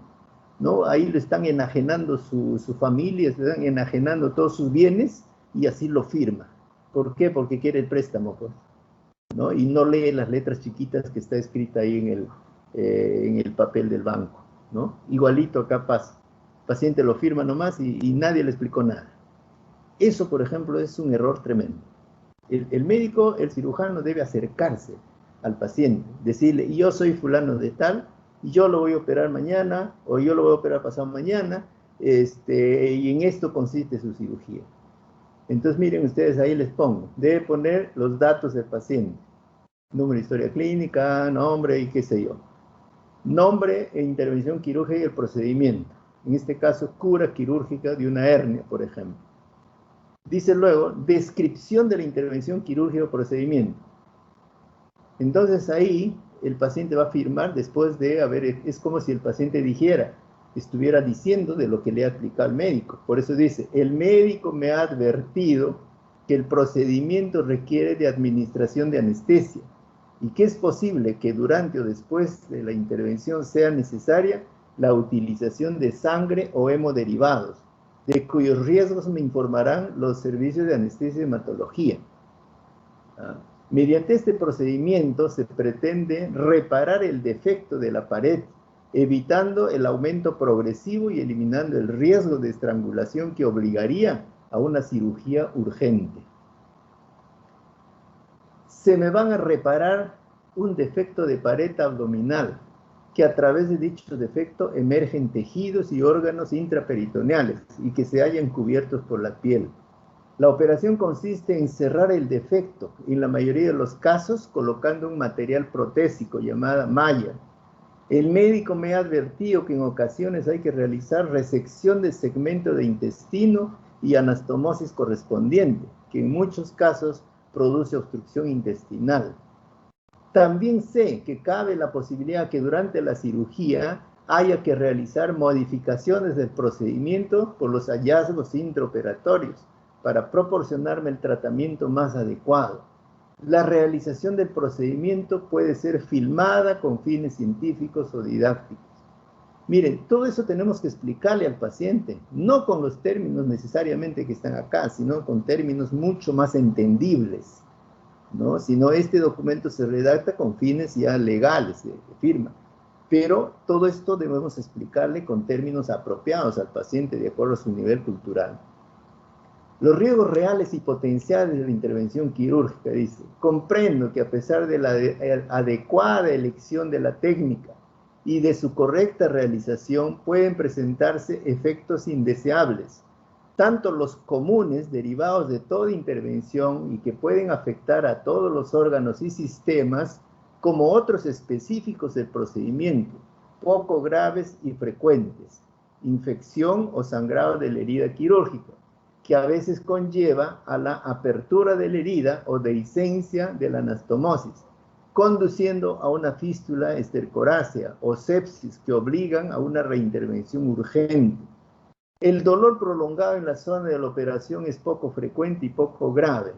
¿no? Ahí le están enajenando su familia, le están enajenando todos sus bienes y así lo firma. ¿Por qué? Porque quiere el préstamo, pues, ¿no? Y no lee las letras chiquitas que está escrita ahí en el papel del banco, ¿no? Igualito acá pasa. El paciente lo firma nomás y nadie le explicó nada. Eso, por ejemplo, es un error tremendo. El médico, el cirujano debe acercarse al paciente, decirle, yo soy fulano de tal, y yo lo voy a operar mañana, o yo lo voy a operar pasado mañana, y en esto consiste su cirugía. Entonces, miren ustedes, ahí les pongo, debe poner los datos del paciente, número de historia clínica, nombre y qué sé yo. Nombre e intervención quirúrgica y el procedimiento. En este caso, cura quirúrgica de una hernia, por ejemplo. Dice luego, descripción de la intervención quirúrgica o procedimiento. Entonces ahí el paciente va a firmar después de haber, es como si el paciente dijera, estuviera diciendo de lo que le ha explicado el médico. Por eso dice, el médico me ha advertido que el procedimiento requiere de administración de anestesia y que es posible que durante o después de la intervención sea necesaria la utilización de sangre o hemoderivados, de cuyos riesgos me informarán los servicios de anestesia y hematología. Mediante este procedimiento se pretende reparar el defecto de la pared, evitando el aumento progresivo y eliminando el riesgo de estrangulación que obligaría a una cirugía urgente. Se me van a reparar un defecto de pared abdominal, que a través de dicho defecto emergen tejidos y órganos intraperitoneales y que se hallan cubiertos por la piel. La operación consiste en cerrar el defecto, en la mayoría de los casos colocando un material protésico llamada malla. El médico me ha advertido que en ocasiones hay que realizar resección de segmento de intestino y anastomosis correspondiente, que en muchos casos produce obstrucción intestinal. También sé que cabe la posibilidad que durante la cirugía haya que realizar modificaciones del procedimiento por los hallazgos intraoperatorios para proporcionarme el tratamiento más adecuado. La realización del procedimiento puede ser filmada con fines científicos o didácticos. Miren, todo eso tenemos que explicarle al paciente, no con los términos necesariamente que están acá, sino con términos mucho más entendibles, ¿no? Si no, este documento se redacta con fines ya legales de firma. Pero todo esto debemos explicarle con términos apropiados al paciente de acuerdo a su nivel cultural. Los riesgos reales y potenciales de la intervención quirúrgica, dice, comprendo que a pesar de la adecuada elección de la técnica y de su correcta realización, pueden presentarse efectos indeseables, tanto los comunes derivados de toda intervención y que pueden afectar a todos los órganos y sistemas, como otros específicos del procedimiento, poco graves y frecuentes, infección o sangrado de la herida quirúrgica, que a veces conlleva a la apertura de la herida o dehiscencia de la anastomosis, conduciendo a una fístula estercorácea o sepsis que obligan a una reintervención urgente. El dolor prolongado en la zona de la operación es poco frecuente y poco grave.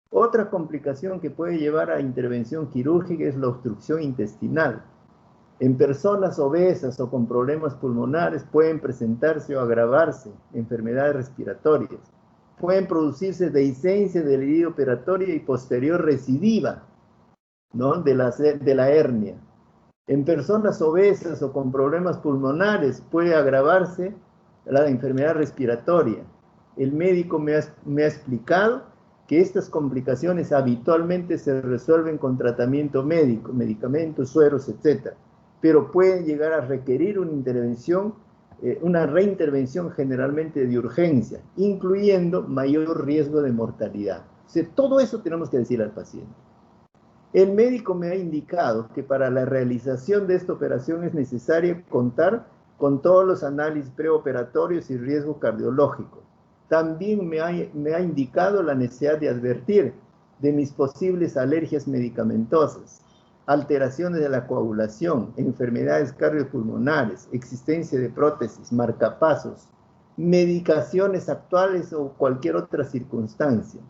Otra complicación que puede llevar a intervención quirúrgica es la obstrucción intestinal. En personas obesas o con problemas pulmonares pueden presentarse o agravarse enfermedades respiratorias. Pueden producirse dehiscencia de la herida operatoria y posterior recidiva, ¿no? de la hernia. En personas obesas o con problemas pulmonares puede agravarse la enfermedad respiratoria. El médico me ha explicado que estas complicaciones habitualmente se resuelven con tratamiento médico, medicamentos, sueros, etc., pero pueden llegar a requerir una intervención, una reintervención generalmente de urgencia, incluyendo mayor riesgo de mortalidad. O sea, todo eso tenemos que decir al paciente. El médico me ha indicado que para la realización de esta operación es necesario contar con todos los análisis preoperatorios y riesgo cardiológico. También me ha indicado la necesidad de advertir de mis posibles alergias medicamentosas, alteraciones de la coagulación, enfermedades cardiopulmonares, existencia de prótesis, marcapasos, medicaciones actuales o cualquier otra circunstancia.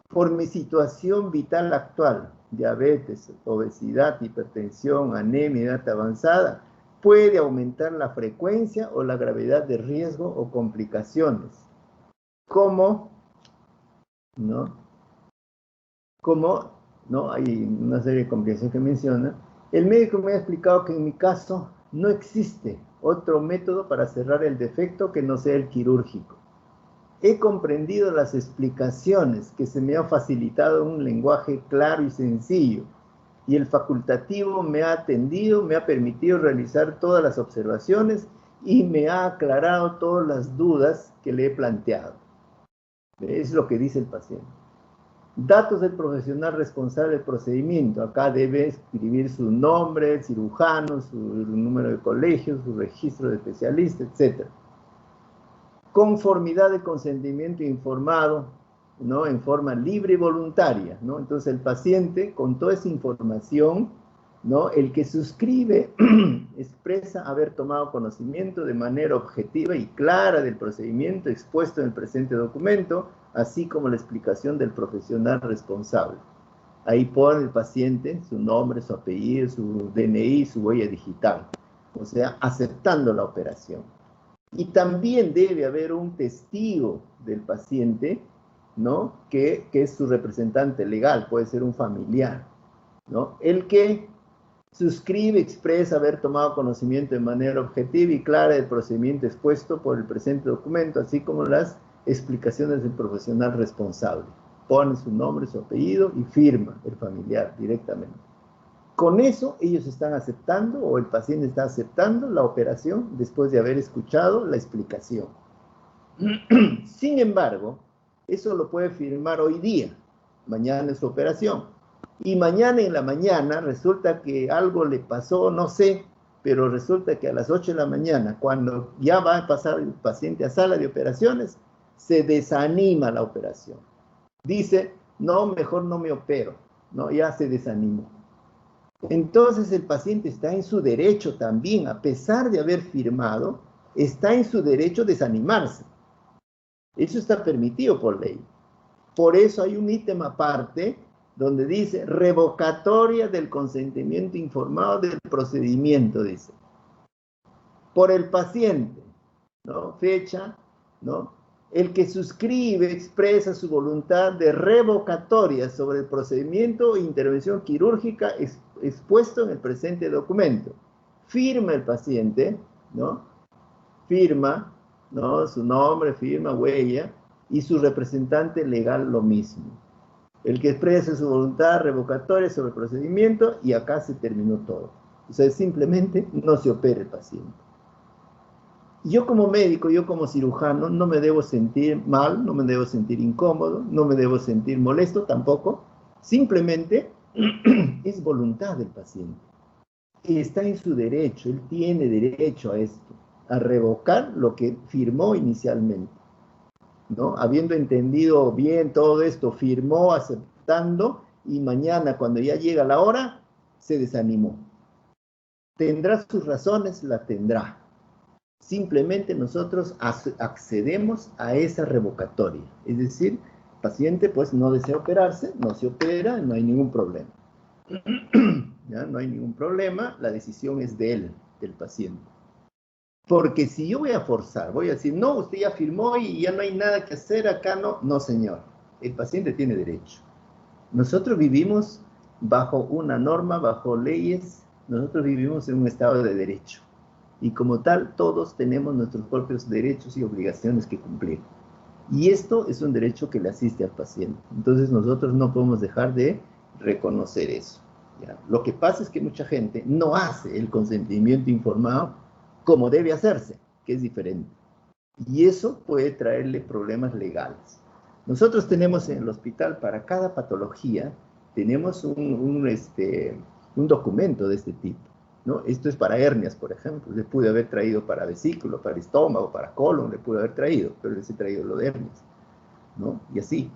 Por mi situación vital actual, diabetes, obesidad, hipertensión, anemia, edad avanzada, puede aumentar la frecuencia o la gravedad de riesgo o complicaciones. ¿Cómo? ¿No? Como, ¿no? Hay una serie de complicaciones que menciona. El médico me ha explicado que en mi caso no existe otro método para cerrar el defecto que no sea el quirúrgico. He comprendido las explicaciones que se me han facilitado en un lenguaje claro y sencillo, y el facultativo me ha atendido, me ha permitido realizar todas las observaciones y me ha aclarado todas las dudas que le he planteado. Es lo que dice el paciente. Datos del profesional responsable del procedimiento. Acá debe escribir su nombre, el cirujano, su número de colegio, su registro de especialista, etc. Conformidad de consentimiento informado, ¿no? En forma libre y voluntaria, ¿no? Entonces el paciente, con toda esa información, ¿no? El que suscribe expresa haber tomado conocimiento de manera objetiva y clara del procedimiento expuesto en el presente documento, así como la explicación del profesional responsable. Ahí pone el paciente su nombre, su apellido, su DNI, su huella digital, o sea, aceptando la operación. Y también debe haber un testigo del paciente, ¿no? Que es su representante legal, puede ser un familiar, ¿no? El que suscribe, expresa haber tomado conocimiento de manera objetiva y clara del procedimiento expuesto por el presente documento, así como las explicaciones del profesional responsable. Pone su nombre, su apellido y firma el familiar directamente. Con eso ellos están aceptando, o el paciente está aceptando la operación después de haber escuchado la explicación. Sin embargo, eso lo puede firmar hoy día, mañana es su operación. Y mañana en la mañana resulta que algo le pasó, no sé, pero resulta que a las 8 de la mañana, cuando ya va a pasar el paciente a sala de operaciones, se desanima la operación. Dice, no, mejor no me opero, ¿no? Ya se desanimó. Entonces el paciente está en su derecho también, a pesar de haber firmado, está en su derecho de desanimarse. Eso está permitido por ley. Por eso hay un ítem aparte donde dice revocatoria del consentimiento informado del procedimiento, dice. Por el paciente, ¿no? Fecha, ¿no? El que suscribe expresa su voluntad de revocatoria sobre el procedimiento e intervención quirúrgica expuesto en el presente documento. Firma el paciente, ¿no? Firma, ¿no? Su nombre, firma, huella, y su representante legal lo mismo. El que expresa su voluntad revocatoria sobre el procedimiento, y acá se terminó todo. O sea, simplemente no se opera el paciente. Yo como médico, yo como cirujano, no me debo sentir mal, no me debo sentir incómodo, no me debo sentir molesto tampoco. Simplemente es voluntad del paciente. Está en su derecho, él tiene derecho a esto, a revocar lo que firmó inicialmente, ¿no? Habiendo entendido bien todo esto, firmó aceptando, y mañana cuando ya llega la hora, se desanimó. ¿Tendrá sus razones? La tendrá. Simplemente nosotros accedemos a esa revocatoria. Es decir, el paciente pues no desea operarse, no se opera, no hay ningún problema. ¿Ya? No hay ningún problema, la decisión es de él, del paciente. Porque si yo voy a forzar, voy a decir, no, usted ya firmó y ya no hay nada que hacer acá, no. No, señor, el paciente tiene derecho. Nosotros vivimos bajo una norma, bajo leyes, nosotros vivimos en un estado de derecho. Y como tal, todos tenemos nuestros propios derechos y obligaciones que cumplir. Y esto es un derecho que le asiste al paciente. Entonces nosotros no podemos dejar de reconocer eso, ¿ya? Lo que pasa es que mucha gente no hace el consentimiento informado como debe hacerse, que es diferente. Y eso puede traerle problemas legales. Nosotros tenemos en el hospital, para cada patología, tenemos un documento de este tipo, ¿no? Esto es para hernias, por ejemplo. Le pude haber traído para vesículo, para estómago, para colon, le pude haber traído, pero les he traído lo de hernias, ¿no? Y así.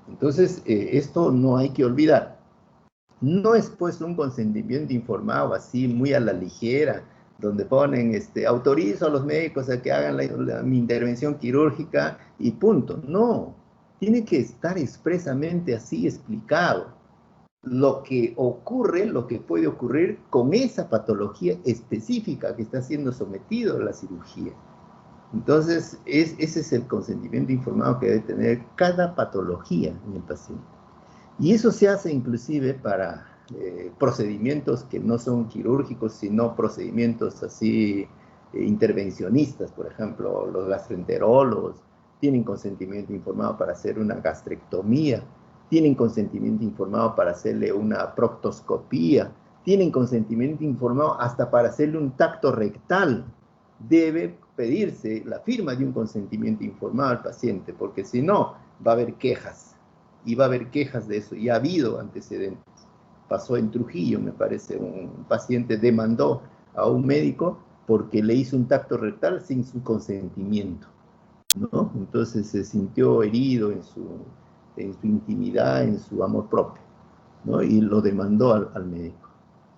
Entonces, esto no hay que olvidar. No es pues un consentimiento informado así, muy a la ligera, donde ponen, autorizo a los médicos a que hagan mi intervención quirúrgica y punto. No, tiene que estar expresamente así explicado. lo que ocurre, lo que puede ocurrir con esa patología específica que está siendo sometido a la cirugía. Entonces, ese es el consentimiento informado que debe tener cada patología en el paciente. Y eso se hace inclusive para procedimientos que no son quirúrgicos, sino procedimientos así intervencionistas. Por ejemplo, los gastroenterólogos tienen consentimiento informado para hacer una gastrectomía, tienen consentimiento informado para hacerle una proctoscopía, tienen consentimiento informado hasta para hacerle un tacto rectal. Debe pedirse la firma de un consentimiento informado al paciente, porque si no, va a haber quejas, y va a haber quejas de eso, y ha habido antecedentes. Pasó en Trujillo, me parece, un paciente demandó a un médico porque le hizo un tacto rectal sin su consentimiento, ¿no? Entonces se sintió herido en su intimidad, en su amor propio, ¿no? Y lo demandó al médico.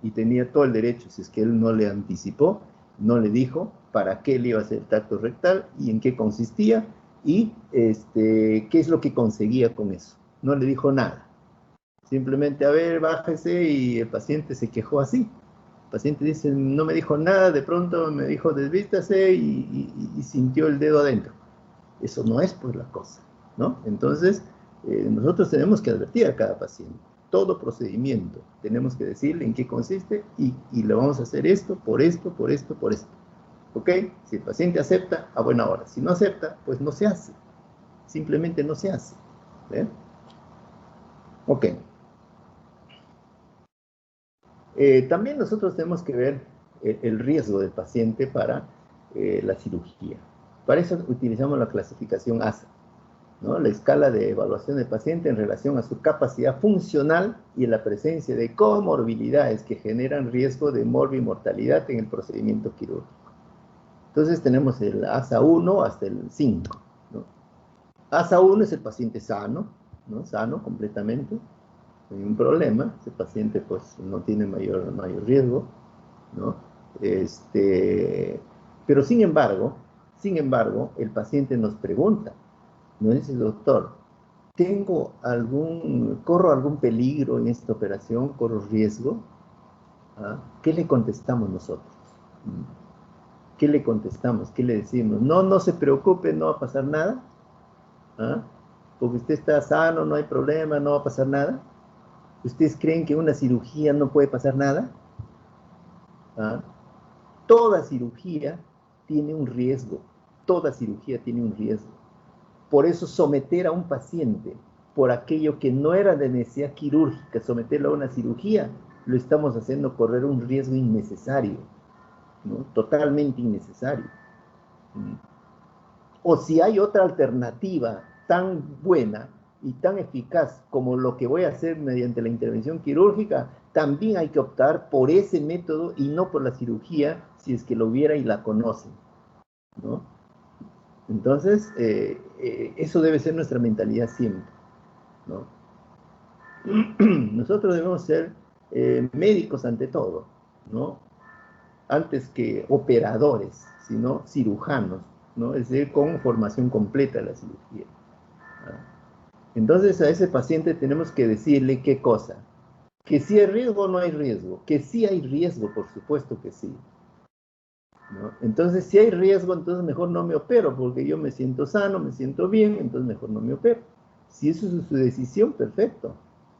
Y tenía todo el derecho, si es que él no le anticipó, no le dijo para qué le iba a hacer el tacto rectal y en qué consistía y qué es lo que conseguía con eso. No le dijo nada. Simplemente, a ver, bájese, y el paciente se quejó así. El paciente dice, no me dijo nada, de pronto me dijo, desvístase, y sintió el dedo adentro. Eso no es pues la cosa, ¿no? Entonces, nosotros tenemos que advertir a cada paciente. Todo procedimiento, tenemos que decirle en qué consiste y le vamos a hacer esto, por esto, por esto, por esto. ¿Ok? Si el paciente acepta, a buena hora. Si no acepta, pues no se hace. Simplemente no se hace. ¿Ve? Ok. También nosotros tenemos que ver el riesgo del paciente para la cirugía. Para eso utilizamos la clasificación ASA, ¿no? La escala de evaluación del paciente en relación a su capacidad funcional y la presencia de comorbilidades que generan riesgo de morbimortalidad en el procedimiento quirúrgico. Entonces tenemos el ASA 1 hasta el 5, ¿no? ASA 1 es el paciente sano, ¿no? Sano completamente, no hay un problema, ese paciente pues no tiene mayor riesgo, ¿no? Pero sin embargo, el paciente nos pregunta, nos dice, doctor, corro algún peligro en esta operación, corro riesgo? ¿Ah? ¿Qué le contestamos nosotros? ¿Qué le contestamos? ¿Qué le decimos? No, no se preocupe, no va a pasar nada. ¿Ah? Porque usted está sano, no hay problema, no va a pasar nada. ¿Ustedes creen que una cirugía no puede pasar nada? ¿Ah? Toda cirugía tiene un riesgo. Toda cirugía tiene un riesgo. Por eso someter a un paciente por aquello que no era de necesidad quirúrgica, someterlo a una cirugía, lo estamos haciendo correr un riesgo innecesario, ¿no? Totalmente innecesario. O si hay otra alternativa tan buena y tan eficaz como lo que voy a hacer mediante la intervención quirúrgica, también hay que optar por ese método y no por la cirugía, si es que lo hubiera y la conocen, ¿no? Entonces, eso debe ser nuestra mentalidad siempre, ¿no? Nosotros debemos ser médicos ante todo, ¿no? Antes que operadores, sino cirujanos, ¿no? Es decir, con formación completa de la cirugía. Entonces a ese paciente tenemos que decirle qué cosa, que si hay riesgo o no hay riesgo, que sí hay riesgo, por supuesto que sí, ¿no? Entonces si hay riesgo, entonces mejor no me opero, porque yo me siento sano, me siento bien, entonces mejor no me opero. Si eso es su decisión, perfecto,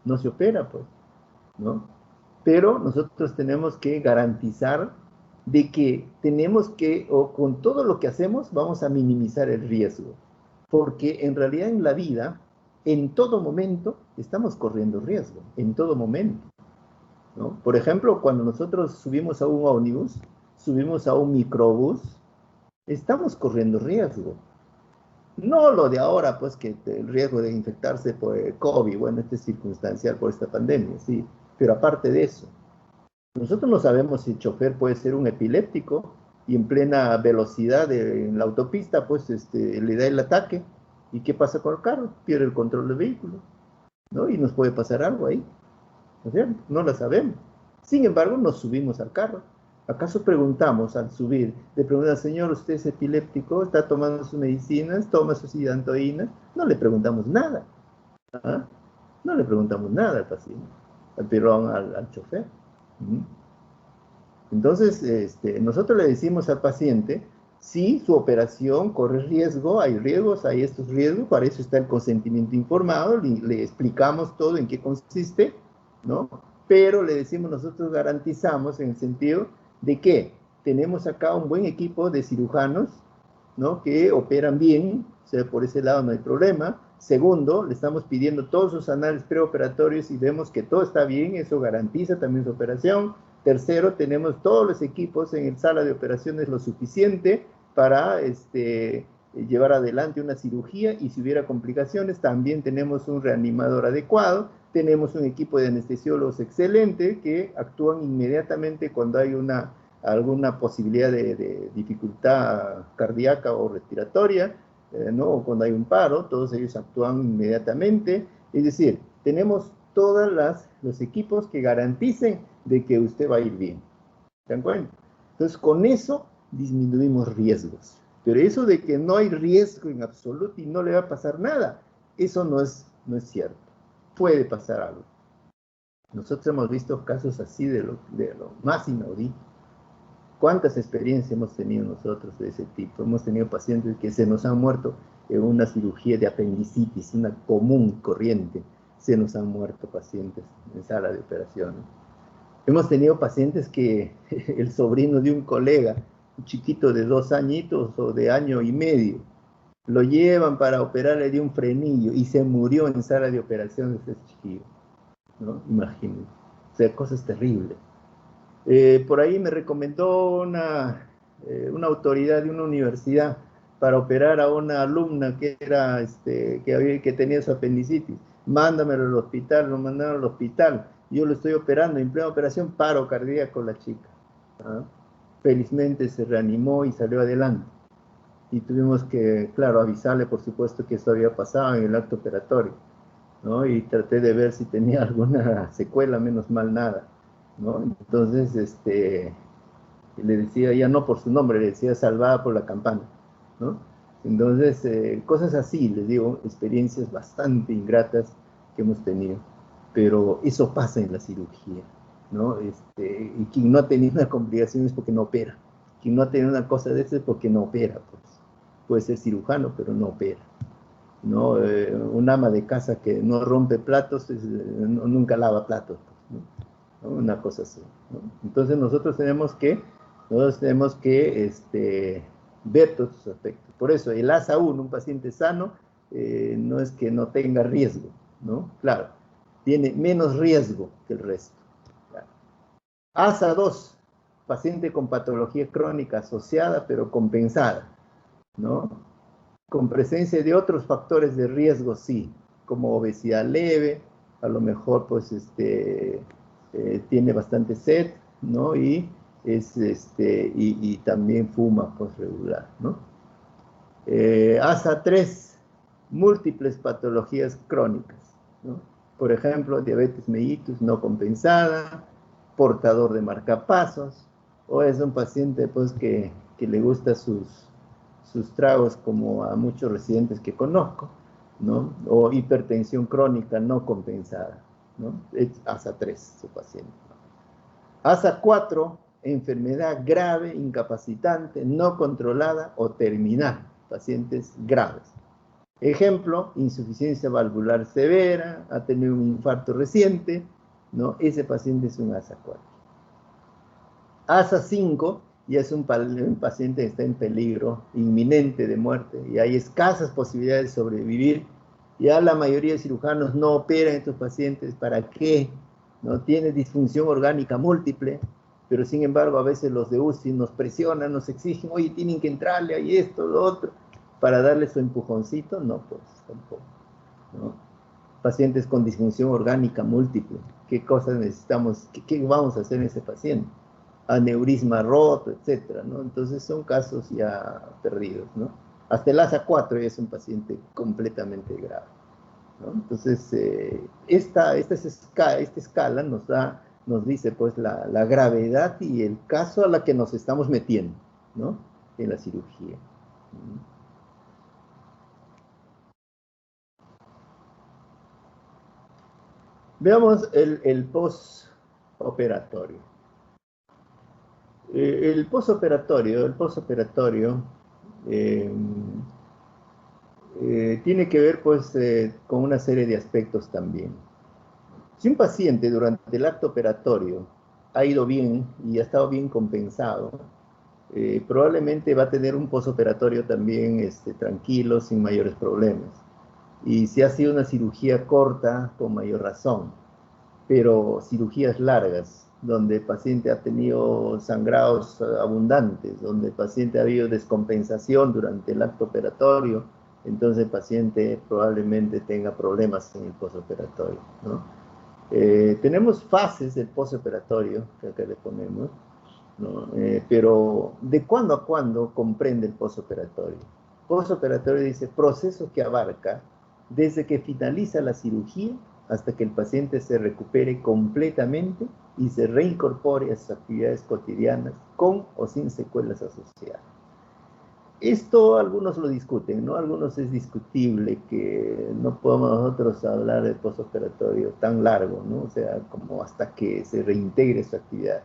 no se opera, pues, ¿no? Pero nosotros tenemos que garantizar de que tenemos que, o con todo lo que hacemos, vamos a minimizar el riesgo. Porque en realidad en la vida, en todo momento, estamos corriendo riesgo, en todo momento, ¿no? Por ejemplo, cuando nosotros subimos a un ómnibus, subimos a un microbús, estamos corriendo riesgo. No lo de ahora, pues que el riesgo de infectarse por el COVID, bueno, este es circunstancial por esta pandemia, sí, pero aparte de eso, nosotros no sabemos si el chofer puede ser un epiléptico y en plena velocidad en la autopista, pues le da el ataque. ¿Y qué pasa con el carro? Pierde el control del vehículo, ¿no? Y nos puede pasar algo ahí, ¿no es cierto? No lo sabemos. Sin embargo, nos subimos al carro. ¿Acaso preguntamos al subir, le preguntan, señor, usted es epiléptico, está tomando sus medicinas, toma sus hidantoínas? No le preguntamos nada. ¿Ah? No le preguntamos nada al paciente. perdón, al chofer. Entonces, nosotros le decimos al paciente, si su operación corre riesgo, hay riesgos, hay estos riesgos, para eso está el consentimiento informado, le explicamos todo en qué consiste, ¿no? Pero le decimos, nosotros garantizamos en el sentido de que tenemos acá un buen equipo de cirujanos, ¿no? Que operan bien, o sea, por ese lado no hay problema. Segundo, le estamos pidiendo todos sus análisis preoperatorios y vemos que todo está bien, eso garantiza también su operación. Tercero, tenemos todos los equipos en la sala de operaciones lo suficiente para llevar adelante una cirugía, y si hubiera complicaciones también tenemos un reanimador adecuado, tenemos un equipo de anestesiólogos excelente que actúan inmediatamente cuando hay alguna posibilidad de dificultad cardíaca o respiratoria, ¿no? O cuando hay un paro, todos ellos actúan inmediatamente. Es decir, tenemos todos los equipos que garanticen de que usted va a ir bien. ¿Se dan cuenta? Entonces, con eso disminuimos riesgos. Pero eso de que no hay riesgo en absoluto y no le va a pasar nada, eso no es cierto. Puede pasar algo. Nosotros hemos visto casos así de lo más inaudito. ¿Cuántas experiencias hemos tenido nosotros de ese tipo? Hemos tenido pacientes que se nos han muerto en una cirugía de apendicitis, una común, corriente. Se nos han muerto pacientes en sala de operaciones. Hemos tenido pacientes que el sobrino de un colega, un chiquito de 2 añitos o de 1 año y medio, lo llevan para operarle de un frenillo y se murió en sala de operaciones ese chiquillo, ¿no? Imagínense. O sea, cosas terribles. Por ahí me recomendó una autoridad de una universidad para operar a una alumna que tenía su apendicitis. Mándamelo al hospital, lo mandaron al hospital. Yo lo estoy operando, en plena operación, paro cardíaco la chica. ¿Ah? Felizmente se reanimó y salió adelante. Y tuvimos que, claro, avisarle, por supuesto, que eso había pasado en el acto operatorio, ¿no? Y traté de ver si tenía alguna secuela, menos mal nada, ¿no? Entonces, le decía, ya no por su nombre, le decía salvada por la campana, ¿no? Entonces, cosas así, les digo, experiencias bastante ingratas que hemos tenido, pero eso pasa en la cirugía, ¿no? Y quien no ha tenido una complicación es porque no opera, quien no ha tenido una cosa de eso es porque no opera, pues. Puede ser cirujano, pero no opera, ¿no? Un ama de casa que no rompe platos, nunca lava platos, ¿no? ¿No? Una cosa así, ¿no? Entonces nosotros tenemos que ver todos esos aspectos. Por eso el ASA1, un paciente sano, no es que no tenga riesgo, ¿no? Claro, tiene menos riesgo que el resto. Claro. ASA2, paciente con patología crónica asociada pero compensada, ¿no? Con presencia de otros factores de riesgo, sí, como obesidad leve, a lo mejor pues tiene bastante sed, ¿no? Y también fuma pues regular, ¿no? ASA3, múltiples patologías crónicas, ¿no? Por ejemplo, diabetes mellitus no compensada, portador de marcapasos, o es un paciente pues que le gusta sus tragos, como a muchos residentes que conozco, ¿no? O hipertensión crónica no compensada, ¿no? Es ASA3 su paciente. ASA4, enfermedad grave, incapacitante, no controlada o terminal, pacientes graves. Ejemplo, insuficiencia valvular severa, ha tenido un infarto reciente, ¿no? Ese paciente es un ASA4. ASA5 ya es un paciente que está en peligro inminente de muerte y hay escasas posibilidades de sobrevivir. Ya la mayoría de cirujanos no operan a estos pacientes. ¿Para qué? ¿No? Tiene disfunción orgánica múltiple, pero sin embargo a veces los de UCI nos presionan, nos exigen, oye, tienen que entrarle, hay esto, lo otro, para darle su empujoncito. No, pues tampoco, ¿no? Pacientes con disfunción orgánica múltiple, ¿qué cosas necesitamos? ¿Qué vamos a hacer en ese paciente? Aneurisma roto, etcétera, ¿no? Entonces son casos ya perdidos, ¿no? Hasta el ASA4 ya es un paciente completamente grave, ¿no? Entonces, esta escala nos dice, pues, la gravedad y el caso a la que nos estamos metiendo, ¿no? En la cirugía. Veamos el postoperatorio. El postoperatorio tiene que ver pues con una serie de aspectos también. Si un paciente durante el acto operatorio ha ido bien y ha estado bien compensado, probablemente va a tener un postoperatorio también tranquilo, sin mayores problemas. Y si ha sido una cirugía corta, con mayor razón. Pero cirugías largas, donde el paciente ha tenido sangrados abundantes, donde el paciente ha habido descompensación durante el acto operatorio, entonces el paciente probablemente tenga problemas en el postoperatorio, ¿no? Tenemos fases del postoperatorio, que acá le ponemos, ¿no? Pero ¿de cuándo a cuándo comprende el postoperatorio? Postoperatorio dice proceso que abarca desde que finaliza la cirugía hasta que el paciente se recupere completamente y se reincorpore a sus actividades cotidianas con o sin secuelas asociadas. Esto algunos lo discuten, ¿no? Algunos es discutible que no podamos nosotros hablar de postoperatorio tan largo, ¿no? O sea, como hasta que se reintegre su actividad.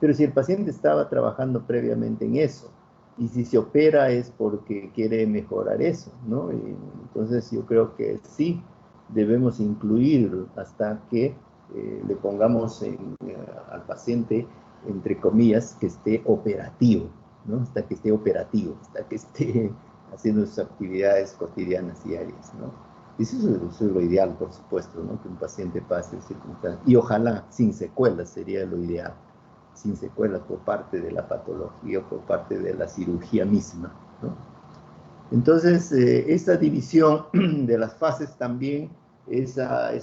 Pero si el paciente estaba trabajando previamente en eso, y si se opera es porque quiere mejorar eso, ¿no? Y entonces yo creo que sí debemos incluir hasta que le pongamos al paciente, entre comillas, que esté operativo, ¿no? Hasta que esté operativo, hasta que esté haciendo sus actividades cotidianas diarias, ¿no? Eso es lo ideal, por supuesto, ¿no? Que un paciente pase circunstancias, y ojalá sin secuelas sería lo ideal, sin secuelas por parte de la patología o por parte de la cirugía misma, ¿no? Entonces, esta división de las fases también es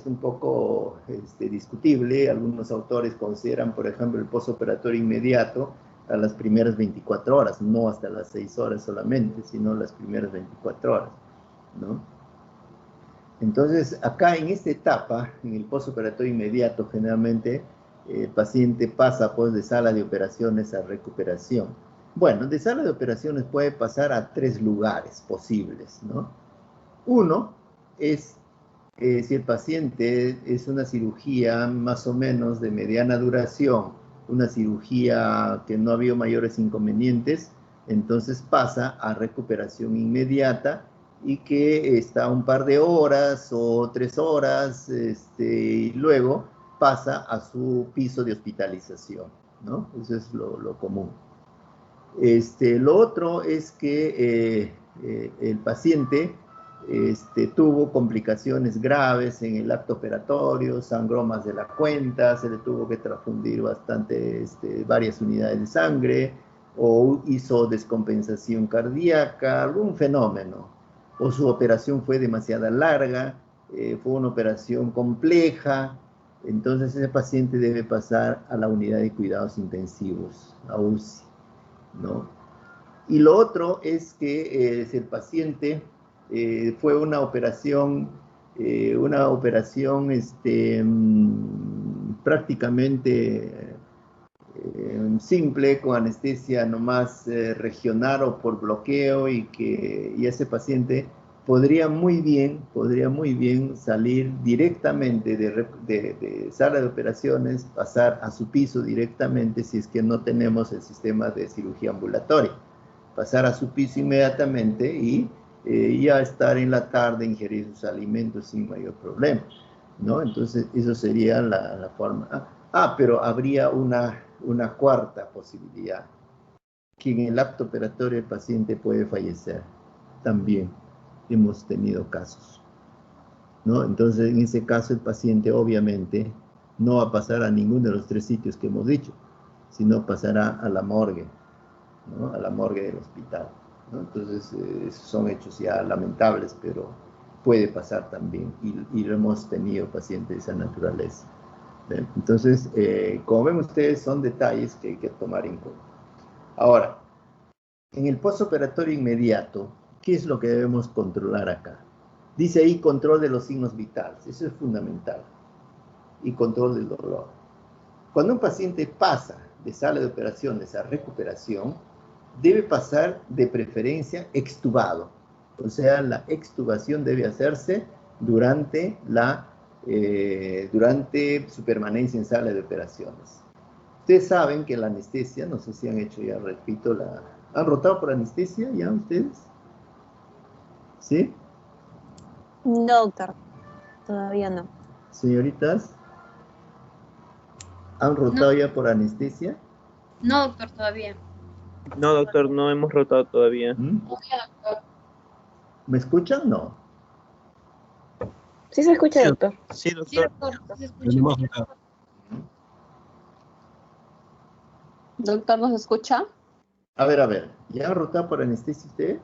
un poco discutible. Algunos autores consideran, por ejemplo, el postoperatorio inmediato a las primeras 24 horas, no hasta las 6 horas solamente, sino las primeras 24 horas, ¿no? Entonces, acá en esta etapa, en el postoperatorio inmediato, generalmente el paciente pasa pues de sala de operaciones a recuperación. Bueno, de sala de operaciones puede pasar a 3 lugares posibles, ¿no? Uno es si el paciente es una cirugía más o menos de mediana duración, una cirugía que no ha habido mayores inconvenientes, entonces pasa a recuperación inmediata y que está un par de horas o 3 horas, y luego pasa a su piso de hospitalización, ¿no? Eso es lo común. Lo otro es que el paciente tuvo complicaciones graves en el acto operatorio, sangró más de la cuenta, se le tuvo que transfundir varias unidades de sangre, o hizo descompensación cardíaca, algún fenómeno, o su operación fue demasiado larga, fue una operación compleja, entonces ese paciente debe pasar a la unidad de cuidados intensivos, a UCI, ¿no? Y lo otro es que si el paciente fue una operación prácticamente simple, con anestesia nomás regional o por bloqueo, y ese paciente podría muy bien salir directamente de sala de operaciones, pasar a su piso directamente si es que no tenemos el sistema de cirugía ambulatoria. Pasar a su piso inmediatamente y ya estar en la tarde, ingerir sus alimentos sin mayor problema, ¿no? Entonces, eso sería la forma. Pero habría una cuarta posibilidad, que en el acto operatorio el paciente puede fallecer. También hemos tenido casos, ¿no? Entonces, en ese caso, el paciente obviamente no va a pasar a ninguno de los 3 sitios que hemos dicho, sino pasará a la morgue, ¿no? A la morgue del hospital, ¿no? Entonces, son hechos ya lamentables, pero puede pasar también, y lo hemos tenido pacientes de esa naturaleza. ¿Ven? Entonces, como ven ustedes, son detalles que hay que tomar en cuenta. Ahora, en el postoperatorio inmediato, ¿qué es lo que debemos controlar acá? Dice ahí control de los signos vitales, eso es fundamental, y control del dolor. Cuando un paciente pasa de sala de operaciones a recuperación, debe pasar de preferencia extubado. O sea, la extubación debe hacerse durante la durante su permanencia en sala de operaciones. Ustedes saben que la anestesia, no sé si han hecho ya, repito, ¿han rotado por anestesia ya ustedes? ¿Sí? No, doctor, todavía no. Señoritas, ¿han rotado ya por anestesia? No, doctor, todavía. No, doctor, no hemos rotado todavía. ¿Me escuchan? No. Sí se escucha, doctor. Sí, Sí, doctor. doctor, se escucha. Doctor, ¿nos escucha? A ver, ¿ya han rotado por anestesia ustedes?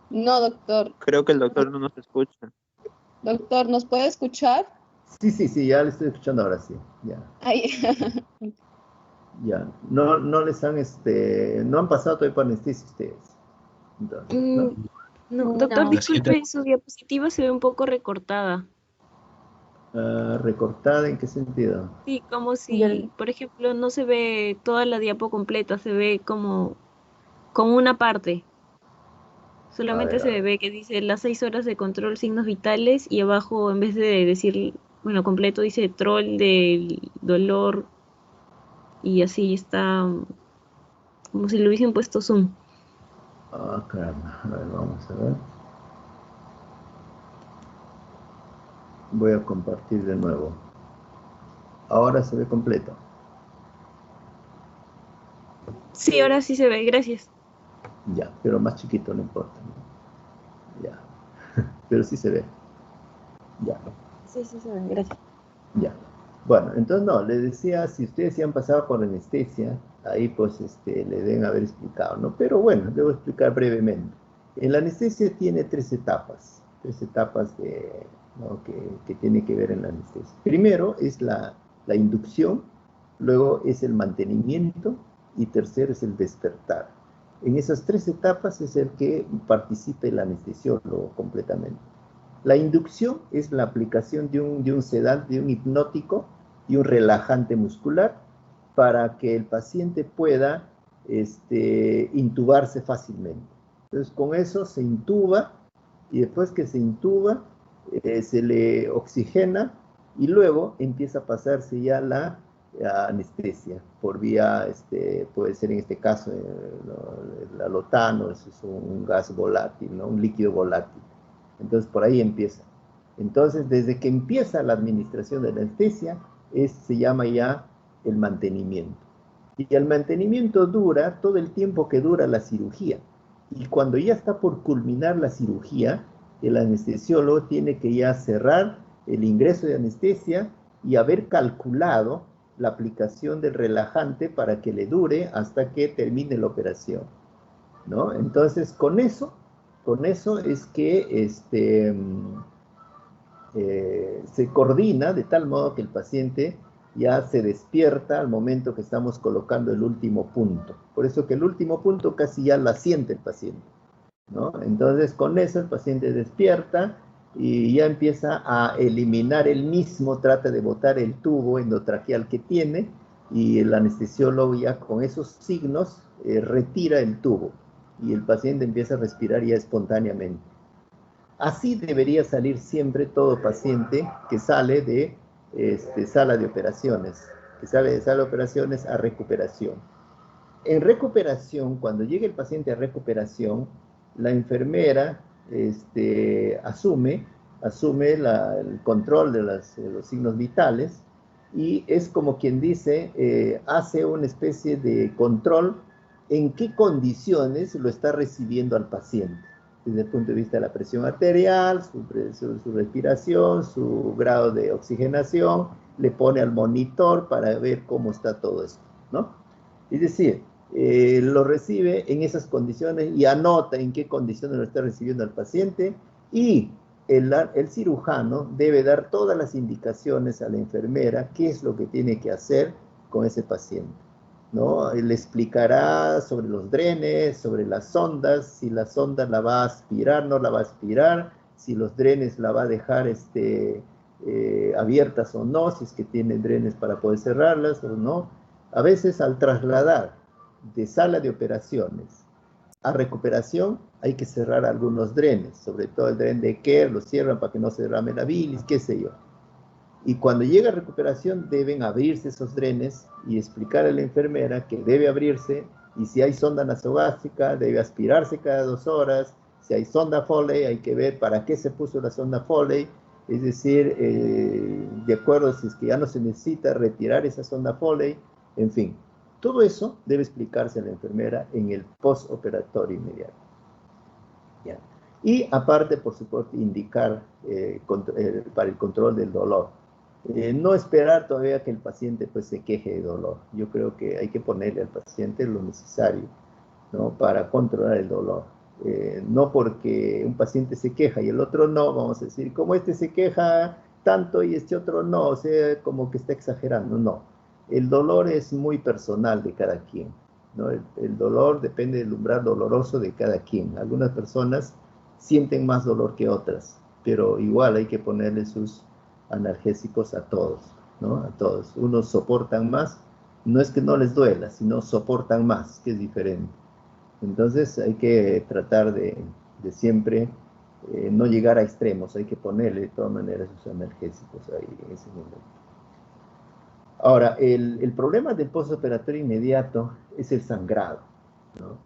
No, doctor. Creo que el doctor no nos escucha. Doctor, ¿nos puede escuchar? Sí, ya le estoy escuchando ahora sí. Ya. Ay. Ya. No les han, no han pasado todavía por anestesia ustedes. Entonces, ¿no? No, doctor, No. disculpe, su diapositiva se ve un poco recortada. ¿Recortada en qué sentido? Sí, como si, por ejemplo, no se ve toda la diapo completa, se ve como una parte. Solamente A se ver. ve que dice las 6 horas de control, signos vitales, y abajo, en vez de decir, bueno, completo, dice troll del dolor, y así está, como si le hubiesen puesto zoom. Caramba. A ver, vamos a ver. Voy a compartir de nuevo. Ahora se ve completo. Sí, ahora sí se ve, gracias. Ya, pero más chiquito, no importa. Ya. Pero sí se ve. Ya. Sí, sí se ve, gracias. Ya. Bueno, entonces no, les decía, si ustedes ya han pasado por anestesia, ahí pues le deben haber explicado, ¿no? Pero bueno, debo explicar brevemente. La anestesia tiene tres etapas ¿no? que tiene que ver en la anestesia. Primero es la inducción, luego es el mantenimiento y tercero es el despertar. En esas tres etapas es el que participa el anestesiólogo completamente. La inducción es la aplicación de un sedante, de un hipnótico y un relajante muscular para que el paciente pueda intubarse fácilmente. Entonces, con eso se intuba y después que se intuba, se le oxigena y luego empieza a pasarse ya la anestesia por vía, puede ser en este caso, el alotano, es un gas volátil, ¿no? Un líquido volátil. Entonces, por ahí empieza. Entonces, desde que empieza la administración de la anestesia, se llama ya el mantenimiento. Y el mantenimiento dura todo el tiempo que dura la cirugía. Y cuando ya está por culminar la cirugía, el anestesiólogo tiene que ya cerrar el ingreso de anestesia y haber calculado la aplicación del relajante para que le dure hasta que termine la operación, ¿no? Entonces, con eso es que se coordina de tal modo que el paciente ya se despierta al momento que estamos colocando el último punto. Por eso que el último punto casi ya la siente el paciente, ¿no? Entonces, con eso el paciente despierta y ya empieza a eliminar él mismo, trata de botar el tubo endotraqueal que tiene y el anestesiólogo ya con esos signos retira el tubo y el paciente empieza a respirar ya espontáneamente. Así debería salir siempre todo paciente que sale de sala de operaciones, que sale de sala de operaciones a recuperación. En recuperación, cuando llega el paciente a recuperación, la enfermera asume el control de los signos vitales y es como quien dice, hace una especie de control en qué condiciones lo está recibiendo al paciente, desde el punto de vista de la presión arterial, su respiración, su grado de oxigenación, le pone al monitor para ver cómo está todo esto, ¿no? Es decir, lo recibe en esas condiciones y anota en qué condiciones lo está recibiendo el paciente y el cirujano debe dar todas las indicaciones a la enfermera qué es lo que tiene que hacer con ese paciente, ¿no? Le explicará sobre los drenes, sobre las sondas, si la sonda la va a aspirar, no la va a aspirar, si los drenes la va a dejar abiertas o no, si es que tiene drenes para poder cerrarlas o no. A veces al trasladar de sala de operaciones a recuperación hay que cerrar algunos drenes, sobre todo el dren de Kerr, lo cierran para que no se derrame la bilis, qué sé yo. Y cuando llega a recuperación deben abrirse esos drenes y explicar a la enfermera que debe abrirse, y si hay sonda nasogástrica debe aspirarse cada 2 horas, si hay sonda Foley hay que ver para qué se puso la sonda Foley, es decir, de acuerdo si es que ya no se necesita retirar esa sonda Foley, en fin. Todo eso debe explicarse a la enfermera en el postoperatorio inmediato. ¿Ya? Y aparte, por supuesto, indicar para el control del dolor. No esperar todavía que el paciente pues, se queje de dolor. Yo creo que hay que ponerle al paciente lo necesario, ¿no? Para controlar el dolor. No porque un paciente se queja y el otro no, vamos a decir, como este se queja tanto y este otro no, o sea, como que está exagerando. No, el dolor es muy personal de cada quien, ¿no? El dolor depende del umbral doloroso de cada quien. Algunas personas sienten más dolor que otras, pero igual hay que ponerle sus analgésicos a todos, ¿no? A todos. Unos soportan más, no es que no les duela, sino soportan más, que es diferente. Entonces hay que tratar de siempre no llegar a extremos, hay que ponerle de todas maneras sus analgésicos ahí en ese momento. Ahora, el problema del postoperatorio inmediato es el sangrado, ¿no?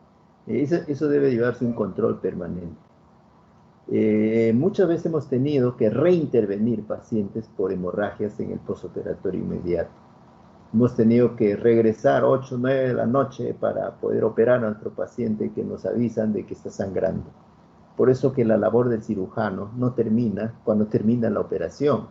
Eso debe llevarse un control permanente. Muchas veces hemos tenido que reintervenir pacientes por hemorragias en el postoperatorio inmediato. Hemos tenido que regresar 8 o 9 de la noche para poder operar a nuestro paciente que nos avisan de que está sangrando. Por eso que la labor del cirujano no termina cuando termina la operación,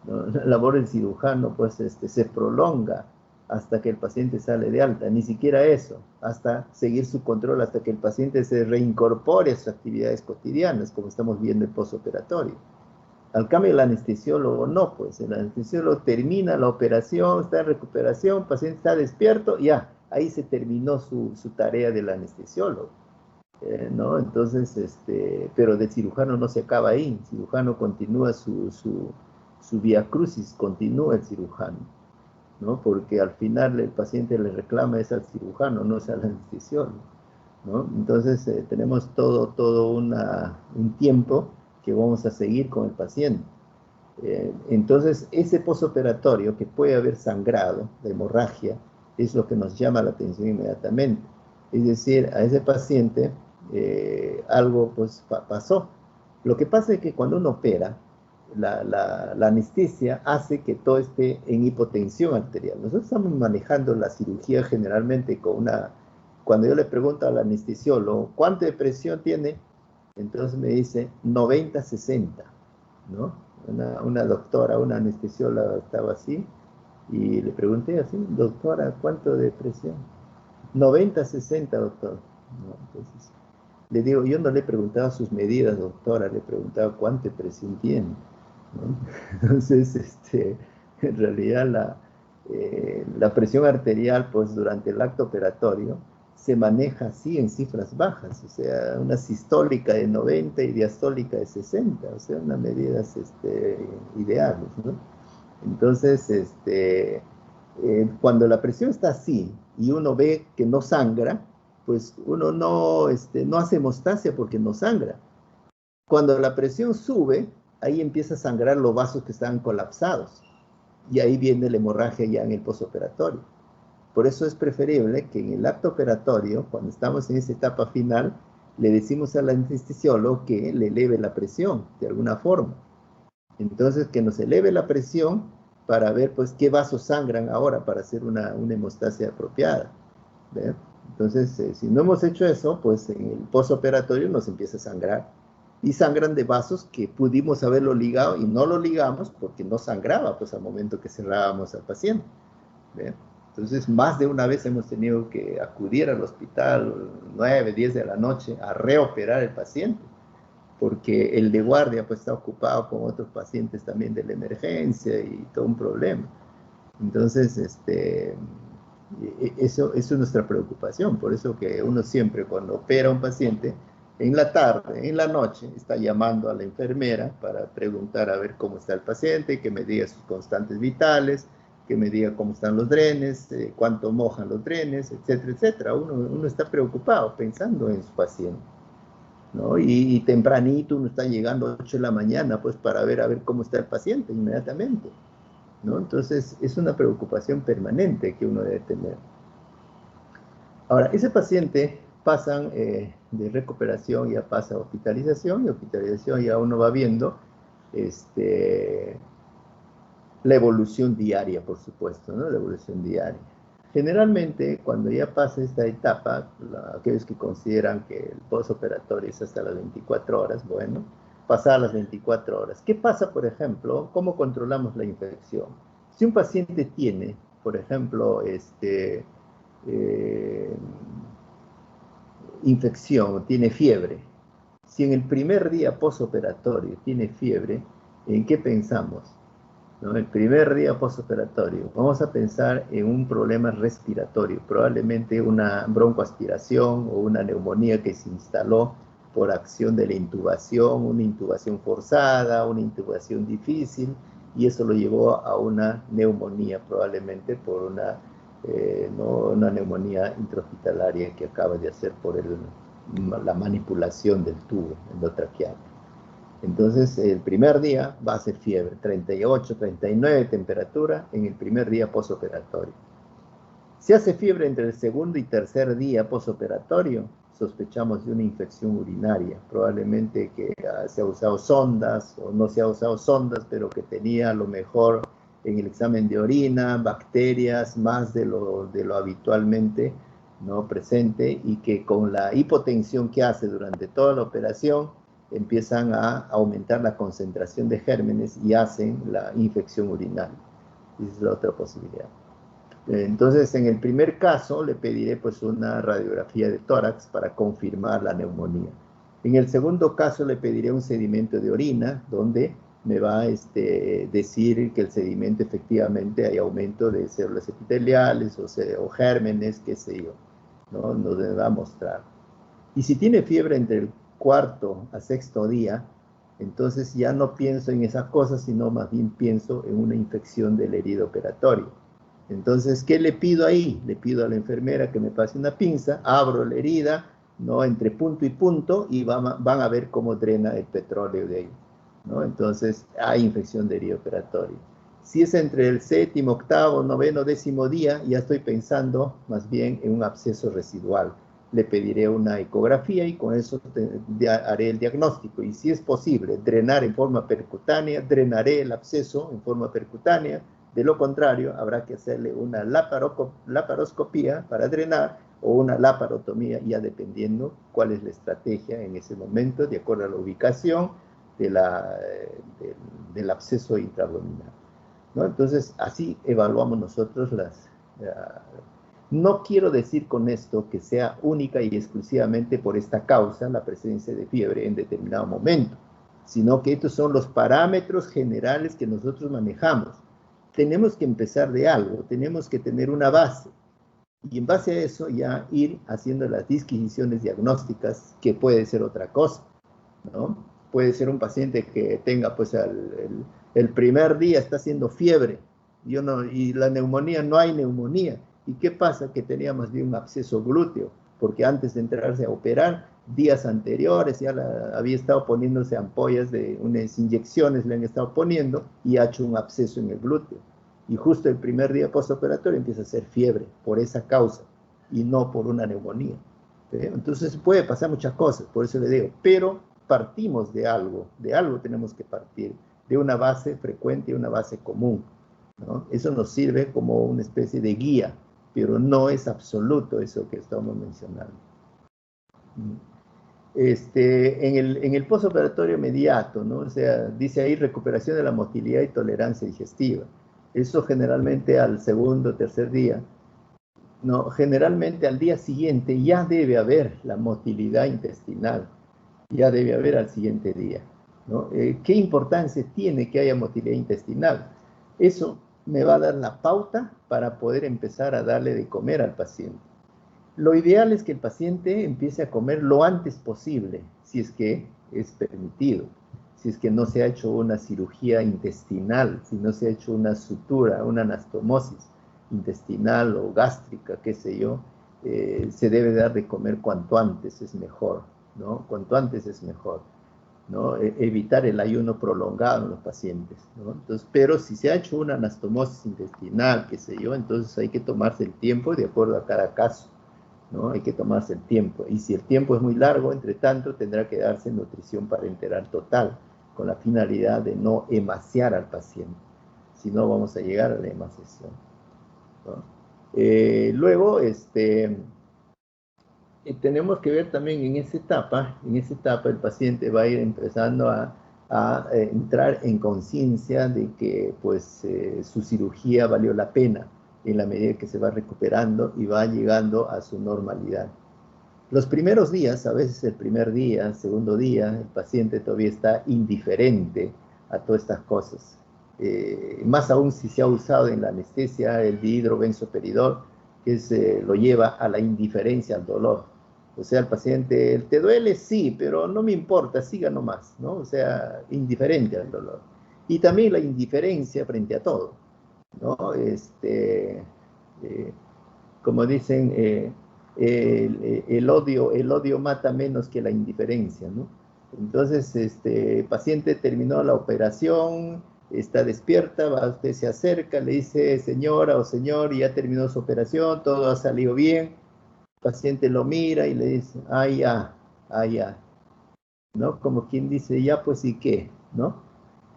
¿no? La labor del cirujano pues, se prolonga hasta que el paciente sale de alta, ni siquiera eso, hasta seguir su control, hasta que el paciente se reincorpore a sus actividades cotidianas, como estamos viendo en postoperatorio. Al cambio, el anestesiólogo no, pues el anestesiólogo termina la operación, está en recuperación, el paciente está despierto, ya, ahí se terminó su tarea del anestesiólogo, ¿no? Entonces, pero del cirujano no se acaba ahí, el cirujano continúa su vía crucis, continúa el cirujano, ¿no? Porque al final el paciente le reclama es al cirujano, no es al anestesiólogo, ¿no? Entonces, tenemos todo un tiempo que vamos a seguir con el paciente. Entonces, ese postoperatorio que puede haber sangrado, de hemorragia, es lo que nos llama la atención inmediatamente. Es decir, a ese paciente algo pues pasó. Lo que pasa es que cuando uno opera, la anestesia hace que todo esté en hipotensión arterial. Nosotros estamos manejando la cirugía generalmente con cuando yo le pregunto al anestesiólogo, ¿cuánta presión tiene? Entonces me dice 90-60, ¿no? Una doctora, una anestesióloga estaba así, y le pregunté así, doctora, ¿cuánto de presión? 90-60, doctor. ¿No? Entonces, le digo, yo no le preguntaba sus medidas, doctora, le preguntaba cuánta presión tiene, ¿no? Entonces, en realidad la presión arterial, pues durante el acto operatorio, se maneja así en cifras bajas, o sea, una sistólica de 90 y diastólica de 60, o sea, unas medidas ideales, ¿no? Entonces, cuando la presión está así y uno ve que no sangra, pues uno no hace hemostasia porque no sangra. Cuando la presión sube, ahí empieza a sangrar los vasos que están colapsados, y ahí viene la hemorragia ya en el postoperatorio. Por eso es preferible que en el acto operatorio, cuando estamos en esa etapa final, le decimos al anestesiólogo que le eleve la presión de alguna forma. Entonces, que nos eleve la presión para ver pues qué vasos sangran ahora para hacer una hemostasia apropiada, ¿ve? Entonces, si no hemos hecho eso, pues en el postoperatorio nos empieza a sangrar. Y sangran de vasos que pudimos haberlo ligado y no lo ligamos porque no sangraba pues al momento que cerrábamos al paciente, ¿ve? Entonces, más de una vez hemos tenido que acudir al hospital 9, 10 de la noche a reoperar el paciente, porque el de guardia pues está ocupado con otros pacientes también de la emergencia y todo un problema. Entonces, eso es nuestra preocupación, por eso que uno siempre cuando opera a un paciente, en la tarde, en la noche, está llamando a la enfermera para preguntar a ver cómo está el paciente, que me diga sus constantes vitales, que me diga cómo están los drenes, cuánto mojan los drenes, etcétera, etcétera. Uno está preocupado pensando en su paciente, ¿no? Y tempranito uno está llegando a 8 de la mañana, pues para ver a ver cómo está el paciente inmediatamente. ¿no? Entonces, es una preocupación permanente que uno debe tener. Ahora, ese paciente pasan de recuperación, ya pasa a hospitalización, y hospitalización ya uno va viendo la evolución diaria, por supuesto, ¿no? La evolución diaria. Generalmente, cuando ya pasa esta etapa, aquellos que consideran que el postoperatorio es hasta las 24 horas, bueno, pasar las 24 horas. ¿Qué pasa, por ejemplo? ¿Cómo controlamos la infección? Si un paciente tiene, por ejemplo, infección, tiene fiebre, si en el primer día postoperatorio tiene fiebre, ¿en qué pensamos? ¿No? El primer día postoperatorio, vamos a pensar en un problema respiratorio, probablemente una broncoaspiración o una neumonía que se instaló por acción de la intubación, una intubación forzada, una intubación difícil, y eso lo llevó a una neumonía, probablemente por una neumonía intrahospitalaria que acaba de hacer por la manipulación del tubo endotraqueal. Entonces, el primer día va a ser fiebre, 38, 39 temperatura en el primer día postoperatorio. Si hace fiebre entre el segundo y tercer día postoperatorio, sospechamos de una infección urinaria, probablemente que se ha usado sondas o no se ha usado sondas, pero que tenía a lo mejor en el examen de orina bacterias más de lo habitualmente, ¿no?, presente, y que con la hipotensión que hace durante toda la operación empiezan a aumentar la concentración de gérmenes y hacen la infección urinaria. Esa es la otra posibilidad. Entonces, en el primer caso, le pediré pues una radiografía de tórax para confirmar la neumonía. En el segundo caso, le pediré un sedimento de orina, donde me va a decir que el sedimento efectivamente hay aumento de células epiteliales o gérmenes, qué sé yo, ¿no? Nos va a mostrar. Y si tiene fiebre entre el cuarto a sexto día, entonces ya no pienso en esas cosas, sino más bien pienso en una infección del herido operatorio. Entonces, ¿qué le pido ahí? Le pido a la enfermera que me pase una pinza, abro la herida, ¿no?, entre punto y punto, y van a ver cómo drena el petróleo de ahí, ¿no? Entonces, hay infección de herido operatorio. Si es entre el séptimo, octavo, noveno, décimo día, ya estoy pensando más bien en un absceso residual. Le pediré una ecografía y con eso haré el diagnóstico. Y si es posible drenar en forma percutánea, drenaré el absceso en forma percutánea. De lo contrario, habrá que hacerle una laparoscopía para drenar o una laparotomía, ya dependiendo cuál es la estrategia en ese momento, de acuerdo a la ubicación del absceso intraabdominal, ¿no? Entonces, así evaluamos nosotros no quiero decir con esto que sea única y exclusivamente por esta causa la presencia de fiebre en determinado momento, sino que estos son los parámetros generales que nosotros manejamos. Tenemos que empezar de algo, tenemos que tener una base, y en base a eso ya ir haciendo las disquisiciones diagnósticas, que puede ser otra cosa, ¿no? Puede ser un paciente que tenga, pues, el primer día está haciendo fiebre, y la neumonía, no hay neumonía. ¿Y qué pasa? Que tenía más bien un absceso glúteo, porque antes de entrarse a operar, días anteriores ya había estado poniéndose ampollas de unas inyecciones, le han estado poniendo, y ha hecho un absceso en el glúteo. Y justo el primer día postoperatorio empieza a hacer fiebre por esa causa, y no por una neumonía. Entonces puede pasar muchas cosas, por eso le digo, pero partimos de algo tenemos que partir, de una base frecuente y una base común, ¿no? Eso nos sirve como una especie de guía, pero no es absoluto eso que estamos mencionando. En el postoperatorio inmediato, ¿no? O sea, dice ahí recuperación de la motilidad y tolerancia digestiva. Eso generalmente al segundo o tercer día. No, generalmente al día siguiente ya debe haber la motilidad intestinal, ya debe haber al siguiente día, ¿no? ¿Qué importancia tiene que haya motilidad intestinal? Eso me va a dar la pauta para poder empezar a darle de comer al paciente. Lo ideal es que el paciente empiece a comer lo antes posible, si es que es permitido, si es que no se ha hecho una cirugía intestinal, si no se ha hecho una sutura, una anastomosis intestinal o gástrica, qué sé yo, se debe dar de comer cuanto antes es mejor, ¿no? Cuanto antes es mejor. ¿no? Evitar el ayuno prolongado en los pacientes, ¿no? Entonces, pero si se ha hecho una anastomosis intestinal, qué sé yo, entonces hay que tomarse el tiempo de acuerdo a cada caso, ¿no? Hay que tomarse el tiempo. Y si el tiempo es muy largo, entre tanto, tendrá que darse nutrición parenteral total, con la finalidad de no emaciar al paciente. Si no, vamos a llegar a la emaciación, ¿no? Luego, tenemos que ver también en esa etapa el paciente va a ir empezando a entrar en conciencia de que pues su cirugía valió la pena en la medida que se va recuperando y va llegando a su normalidad. Los primeros días, a veces el primer día, segundo día, el paciente todavía está indiferente a todas estas cosas. Más aún si se ha usado en la anestesia el dihidrobenzoperidol, que lo lleva a la indiferencia al dolor. O sea, el paciente, ¿te duele? Sí, pero no me importa, siga nomás, ¿no? O sea, indiferente al dolor. Y también la indiferencia frente a todo, ¿no? Como dicen, el odio mata menos que la indiferencia, ¿no? Entonces, el paciente terminó la operación, está despierta, usted se acerca, le dice, señora o señor, ya terminó su operación, todo ha salido bien. El paciente lo mira y le dice, ah, ya, ¿no? Como quien dice, ya, pues, ¿y qué? ¿No?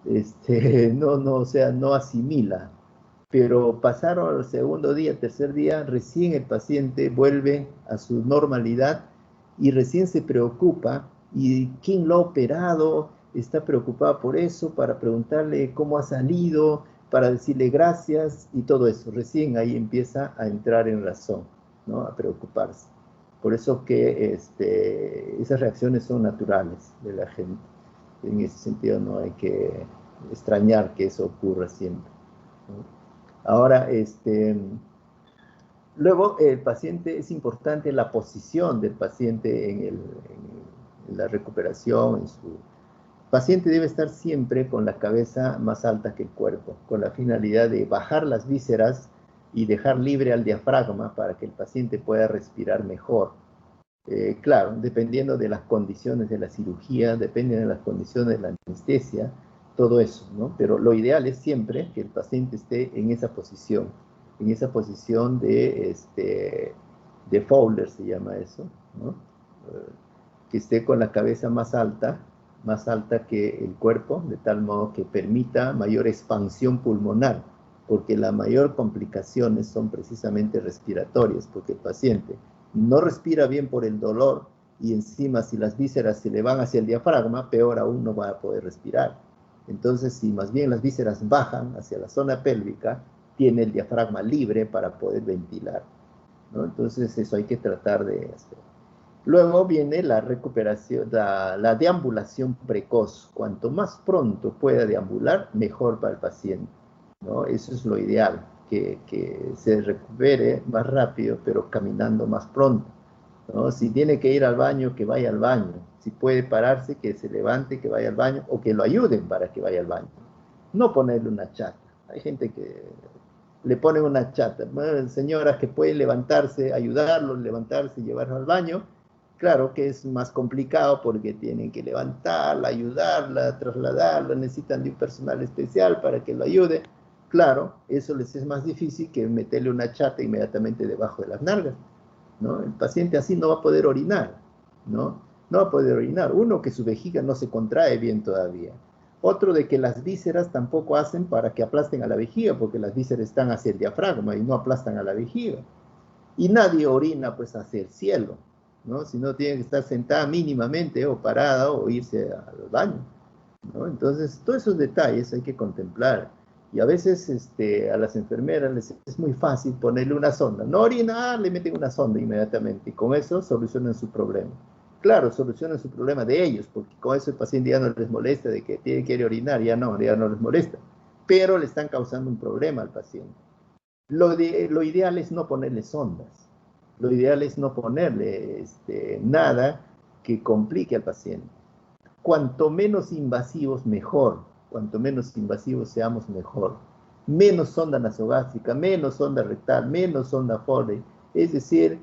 No, o sea, no asimila. Pero pasaron al segundo día, tercer día, recién el paciente vuelve a su normalidad y recién se preocupa. ¿Y quién lo ha operado? Está preocupado por eso, para preguntarle cómo ha salido, para decirle gracias y todo eso. Recién ahí empieza a entrar en razón, ¿no? A preocuparse. Por eso que esas reacciones son naturales de la gente. En ese sentido no hay que extrañar que eso ocurra siempre, ¿no? Ahora, luego el paciente, es importante la posición del paciente en la recuperación. El paciente debe estar siempre con la cabeza más alta que el cuerpo, con la finalidad de bajar las vísceras y dejar libre al diafragma para que el paciente pueda respirar mejor. Claro, dependiendo de las condiciones de la cirugía, depende de las condiciones de la anestesia, todo eso, ¿no? Pero lo ideal es siempre que el paciente esté en esa posición de Fowler se llama eso, ¿no? Que esté con la cabeza más alta que el cuerpo, de tal modo que permita mayor expansión pulmonar, porque las mayores complicaciones son precisamente respiratorias, porque el paciente no respira bien por el dolor y encima si las vísceras se le van hacia el diafragma, peor aún no va a poder respirar. Entonces, si más bien las vísceras bajan hacia la zona pélvica, tiene el diafragma libre para poder ventilar, ¿no? Entonces, eso hay que tratar de hacer. Luego viene la recuperación, la deambulación precoz. Cuanto más pronto pueda deambular, mejor para el paciente, ¿no? Eso es lo ideal, que se recupere más rápido, pero caminando más pronto, ¿no? Si tiene que ir al baño, que vaya al baño. Si puede pararse, que se levante, que vaya al baño, o que lo ayuden para que vaya al baño. No ponerle una chata. Hay gente que le pone una chata. Bueno, señoras que pueden levantarse, ayudarlos, levantarse, llevarlo al baño. Claro que es más complicado porque tienen que levantarla, ayudarla, trasladarla, necesitan de un personal especial para que lo ayude. Claro, eso les es más difícil que meterle una chata inmediatamente debajo de las nalgas, ¿no? El paciente así no va a poder orinar, ¿no? No va a poder orinar. Uno, que su vejiga no se contrae bien todavía. Otro, de que las vísceras tampoco hacen para que aplasten a la vejiga, porque las vísceras están hacia el diafragma y no aplastan a la vejiga. Y nadie orina pues hacia el cielo, ¿no? Sino tiene que estar sentada mínimamente o parada o irse al baño, ¿no? Entonces, todos esos detalles hay que contemplar. Y a veces a las enfermeras les es muy fácil ponerle una sonda. No orina, le meten una sonda inmediatamente y con eso solucionan su problema. Claro, solucionan su problema de ellos, porque con eso el paciente ya no les molesta de que quiere orinar, ya no les molesta. Pero le están causando un problema al paciente. Lo ideal es no ponerle sondas. Lo ideal es no ponerle nada que complique al paciente. Cuanto menos invasivos, mejor. Cuanto menos invasivos seamos, mejor. Menos sonda nasogástrica, menos sonda rectal, menos sonda Foley. Es decir,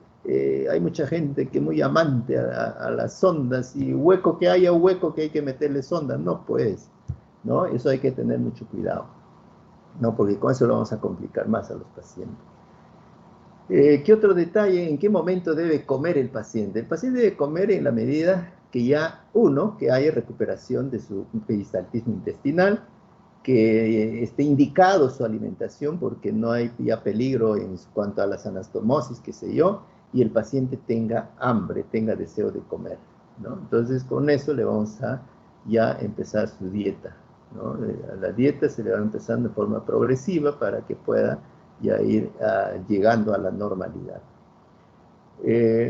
hay mucha gente que es muy amante a las sondas, y hueco que haya, hueco que hay que meterle sondas, no pues, ¿no? Eso hay que tener mucho cuidado, ¿no? Porque con eso lo vamos a complicar más a los pacientes. ¿Qué otro detalle? ¿En qué momento debe comer el paciente? El paciente debe comer en la medida que ya, uno, que haya recuperación de su peristaltismo intestinal, que esté indicado su alimentación porque no hay ya peligro en cuanto a las anastomosis, qué sé yo, y el paciente tenga hambre, tenga deseo de comer, ¿no? Entonces, con eso le vamos a ya empezar su dieta, ¿no? A la dieta se le va empezando de forma progresiva para que pueda ya ir llegando a la normalidad.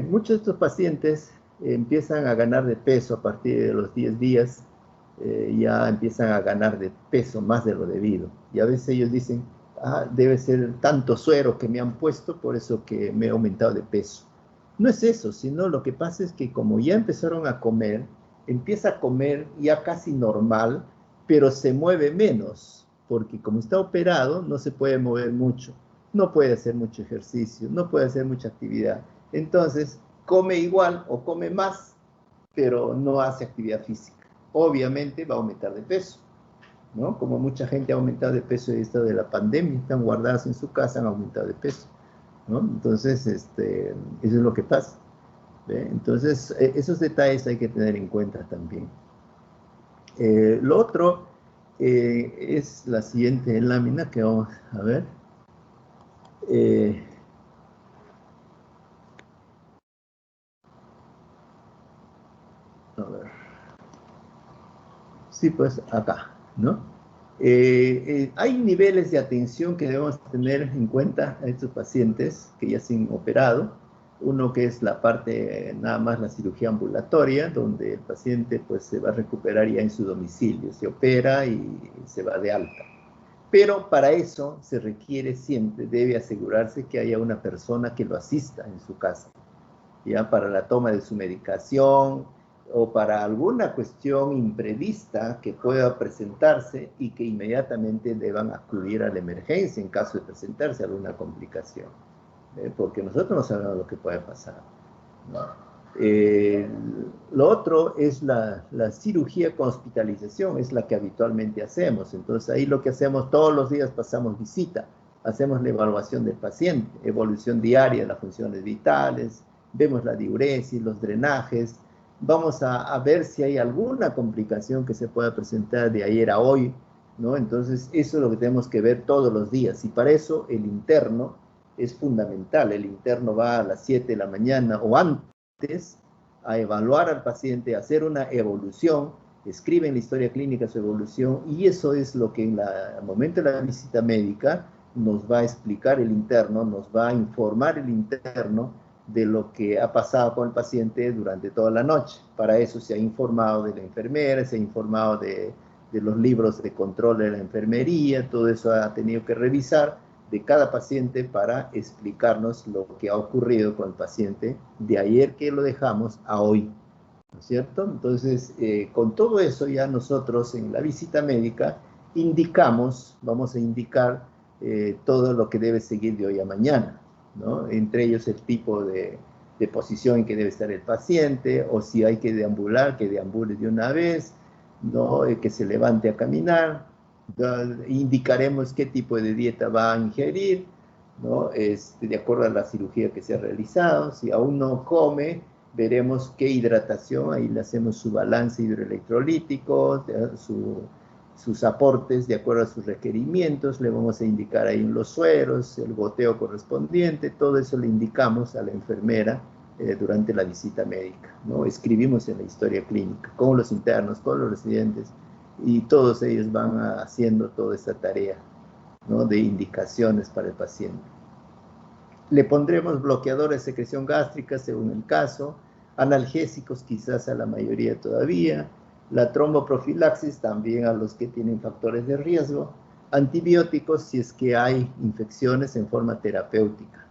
Muchos de estos pacientes empiezan a ganar de peso a partir de los 10 días, ya empiezan a ganar de peso más de lo debido. Y a veces ellos dicen, debe ser tanto suero que me han puesto, por eso que me he aumentado de peso. No es eso, sino lo que pasa es que como ya empezaron a comer, empieza a comer ya casi normal, pero se mueve menos, porque como está operado, no se puede mover mucho, no puede hacer mucho ejercicio, no puede hacer mucha actividad. Entonces, come igual o come más, pero no hace actividad física. Obviamente va a aumentar de peso, ¿no? Como mucha gente ha aumentado de peso en esto de la pandemia, están guardadas en su casa, han aumentado de peso, ¿no? Entonces, eso es lo que pasa, ¿ve? Entonces, esos detalles hay que tener en cuenta también. Lo otro es la siguiente lámina que vamos a ver. A ver. Sí, pues acá, ¿no? Hay niveles de atención que debemos tener en cuenta a estos pacientes que ya se han operado. Uno que es la parte, nada más la cirugía ambulatoria, donde el paciente pues se va a recuperar ya en su domicilio, se opera y se va de alta. Pero para eso se requiere siempre, debe asegurarse que haya una persona que lo asista en su casa, ya para la toma de su medicación, o para alguna cuestión imprevista que pueda presentarse y que inmediatamente deban acudir a la emergencia en caso de presentarse alguna complicación, porque nosotros no sabemos lo que puede pasar, ¿no? Lo otro es la cirugía con hospitalización, es la que habitualmente hacemos. Entonces ahí lo que hacemos todos los días, pasamos visita, hacemos la evaluación del paciente, evolución diaria de las funciones vitales, vemos la diuresis, los drenajes, vamos a ver si hay alguna complicación que se pueda presentar de ayer a hoy, ¿no? Entonces, eso es lo que tenemos que ver todos los días. Y para eso el interno es fundamental. El interno va a las 7 de la mañana o antes a evaluar al paciente, a hacer una evolución, escribe en la historia clínica su evolución, y eso es lo que al momento de la visita médica nos va a explicar el interno, nos va a informar el interno de lo que ha pasado con el paciente durante toda la noche. Para eso se ha informado de la enfermera, se ha informado de los libros de control de la enfermería, todo eso ha tenido que revisar de cada paciente para explicarnos lo que ha ocurrido con el paciente de ayer que lo dejamos a hoy, ¿no es cierto? Entonces, con todo eso ya nosotros en la visita médica vamos a indicar todo lo que debe seguir de hoy a mañana, ¿no? Entre ellos el tipo de posición en que debe estar el paciente, o si hay que deambular, que deambule de una vez, ¿no? Que se levante a caminar, indicaremos qué tipo de dieta va a ingerir, ¿no? De acuerdo a la cirugía que se ha realizado. Si aún no come, veremos qué hidratación, ahí le hacemos su balance hidroelectrolítico, sus aportes de acuerdo a sus requerimientos, le vamos a indicar ahí los sueros, el goteo correspondiente, todo eso le indicamos a la enfermera durante la visita médica, ¿no? Escribimos en la historia clínica con los internos, con los residentes, y todos ellos van haciendo toda esta tarea, ¿no? De indicaciones para el paciente. Le pondremos bloqueadores de secreción gástrica según el caso, analgésicos quizás a la mayoría todavía, la tromboprofilaxis también a los que tienen factores de riesgo, antibióticos si es que hay infecciones en forma terapéutica.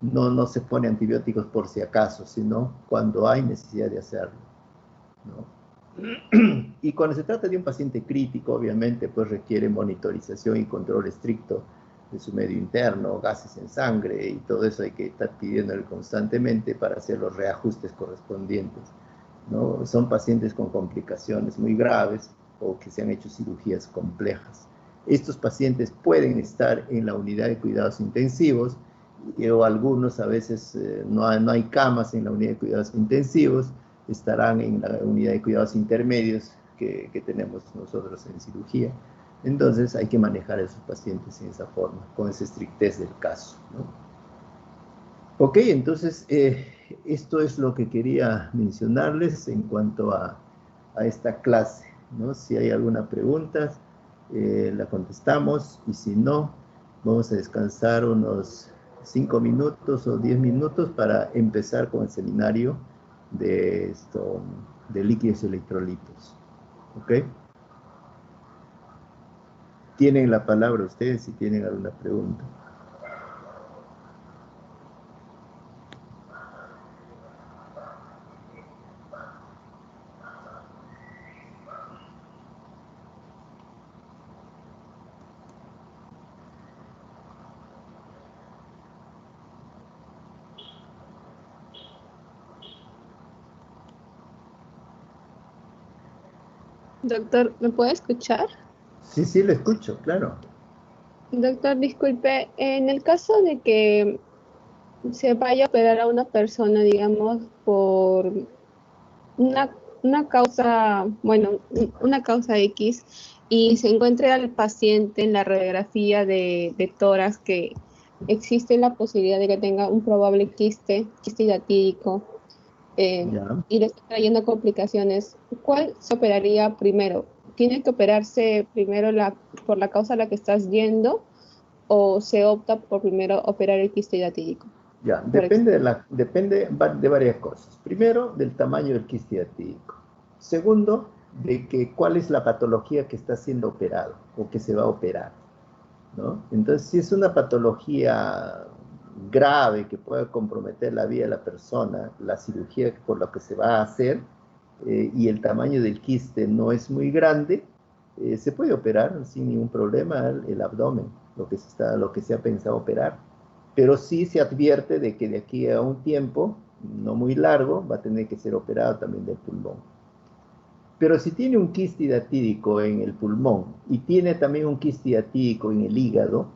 No se pone antibióticos por si acaso, sino cuando hay necesidad de hacerlo, ¿no? Y cuando se trata de un paciente crítico, obviamente, pues requiere monitorización y control estricto su medio interno, gases en sangre y todo eso hay que estar pidiéndole constantemente para hacer los reajustes correspondientes, ¿no? Son pacientes con complicaciones muy graves o que se han hecho cirugías complejas. Estos pacientes pueden estar en la unidad de cuidados intensivos o algunos a veces no hay camas en la unidad de cuidados intensivos, estarán en la unidad de cuidados intermedios que tenemos nosotros en cirugía. Entonces hay que manejar a esos pacientes en esa forma, con esa estrictez del caso, ¿no? Ok, entonces esto es lo que quería mencionarles en cuanto a esta clase, ¿no? Si hay alguna pregunta, la contestamos, y si no, vamos a descansar unos 5 minutos o 10 minutos para empezar con el seminario de líquidos y electrolitos. ¿Ok? Tienen la palabra ustedes si tienen alguna pregunta. Doctor, ¿me puede escuchar? Sí, sí, lo escucho, claro. Doctor, disculpe, en el caso de que se vaya a operar a una persona, digamos, por una causa, bueno, una causa X, y se encuentre al paciente en la radiografía de tórax que existe la posibilidad de que tenga un probable quiste hidatídico, Ya. y le está trayendo complicaciones, ¿cuál se operaría primero? ¿Tiene que operarse primero por la causa a la que estás yendo o se opta por primero operar el quiste hidatídico? Ya, depende de varias cosas. Primero, del tamaño del quiste hidatídico. Segundo, de cuál es la patología que está siendo operado o que se va a operar, ¿no? Entonces, si es una patología grave que pueda comprometer la vida de la persona, la cirugía por la que se va a hacer, y el tamaño del quiste no es muy grande, se puede operar sin ningún problema el abdomen, lo que se ha pensado operar. Pero sí se advierte de que de aquí a un tiempo, no muy largo, va a tener que ser operado también del pulmón. Pero si tiene un quiste hidatídico en el pulmón y tiene también un quiste hidatídico en el hígado,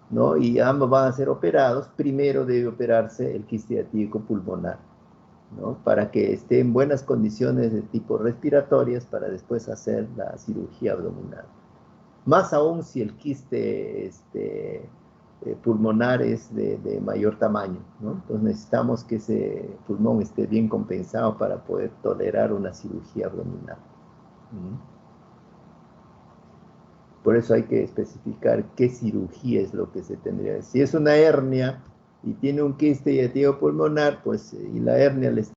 ¿no? Y ambos van a ser operados, primero debe operarse el quiste hidatídico pulmonar, ¿no? Para que esté en buenas condiciones de tipo respiratorias para después hacer la cirugía abdominal. Más aún si el quiste pulmonar es de mayor tamaño, ¿no? Entonces necesitamos que ese pulmón esté bien compensado para poder tolerar una cirugía abdominal. Por eso hay que especificar qué cirugía es lo que se tendría. Si es una hernia y tiene un quiste hidatídico pulmonar, pues, y la hernia le está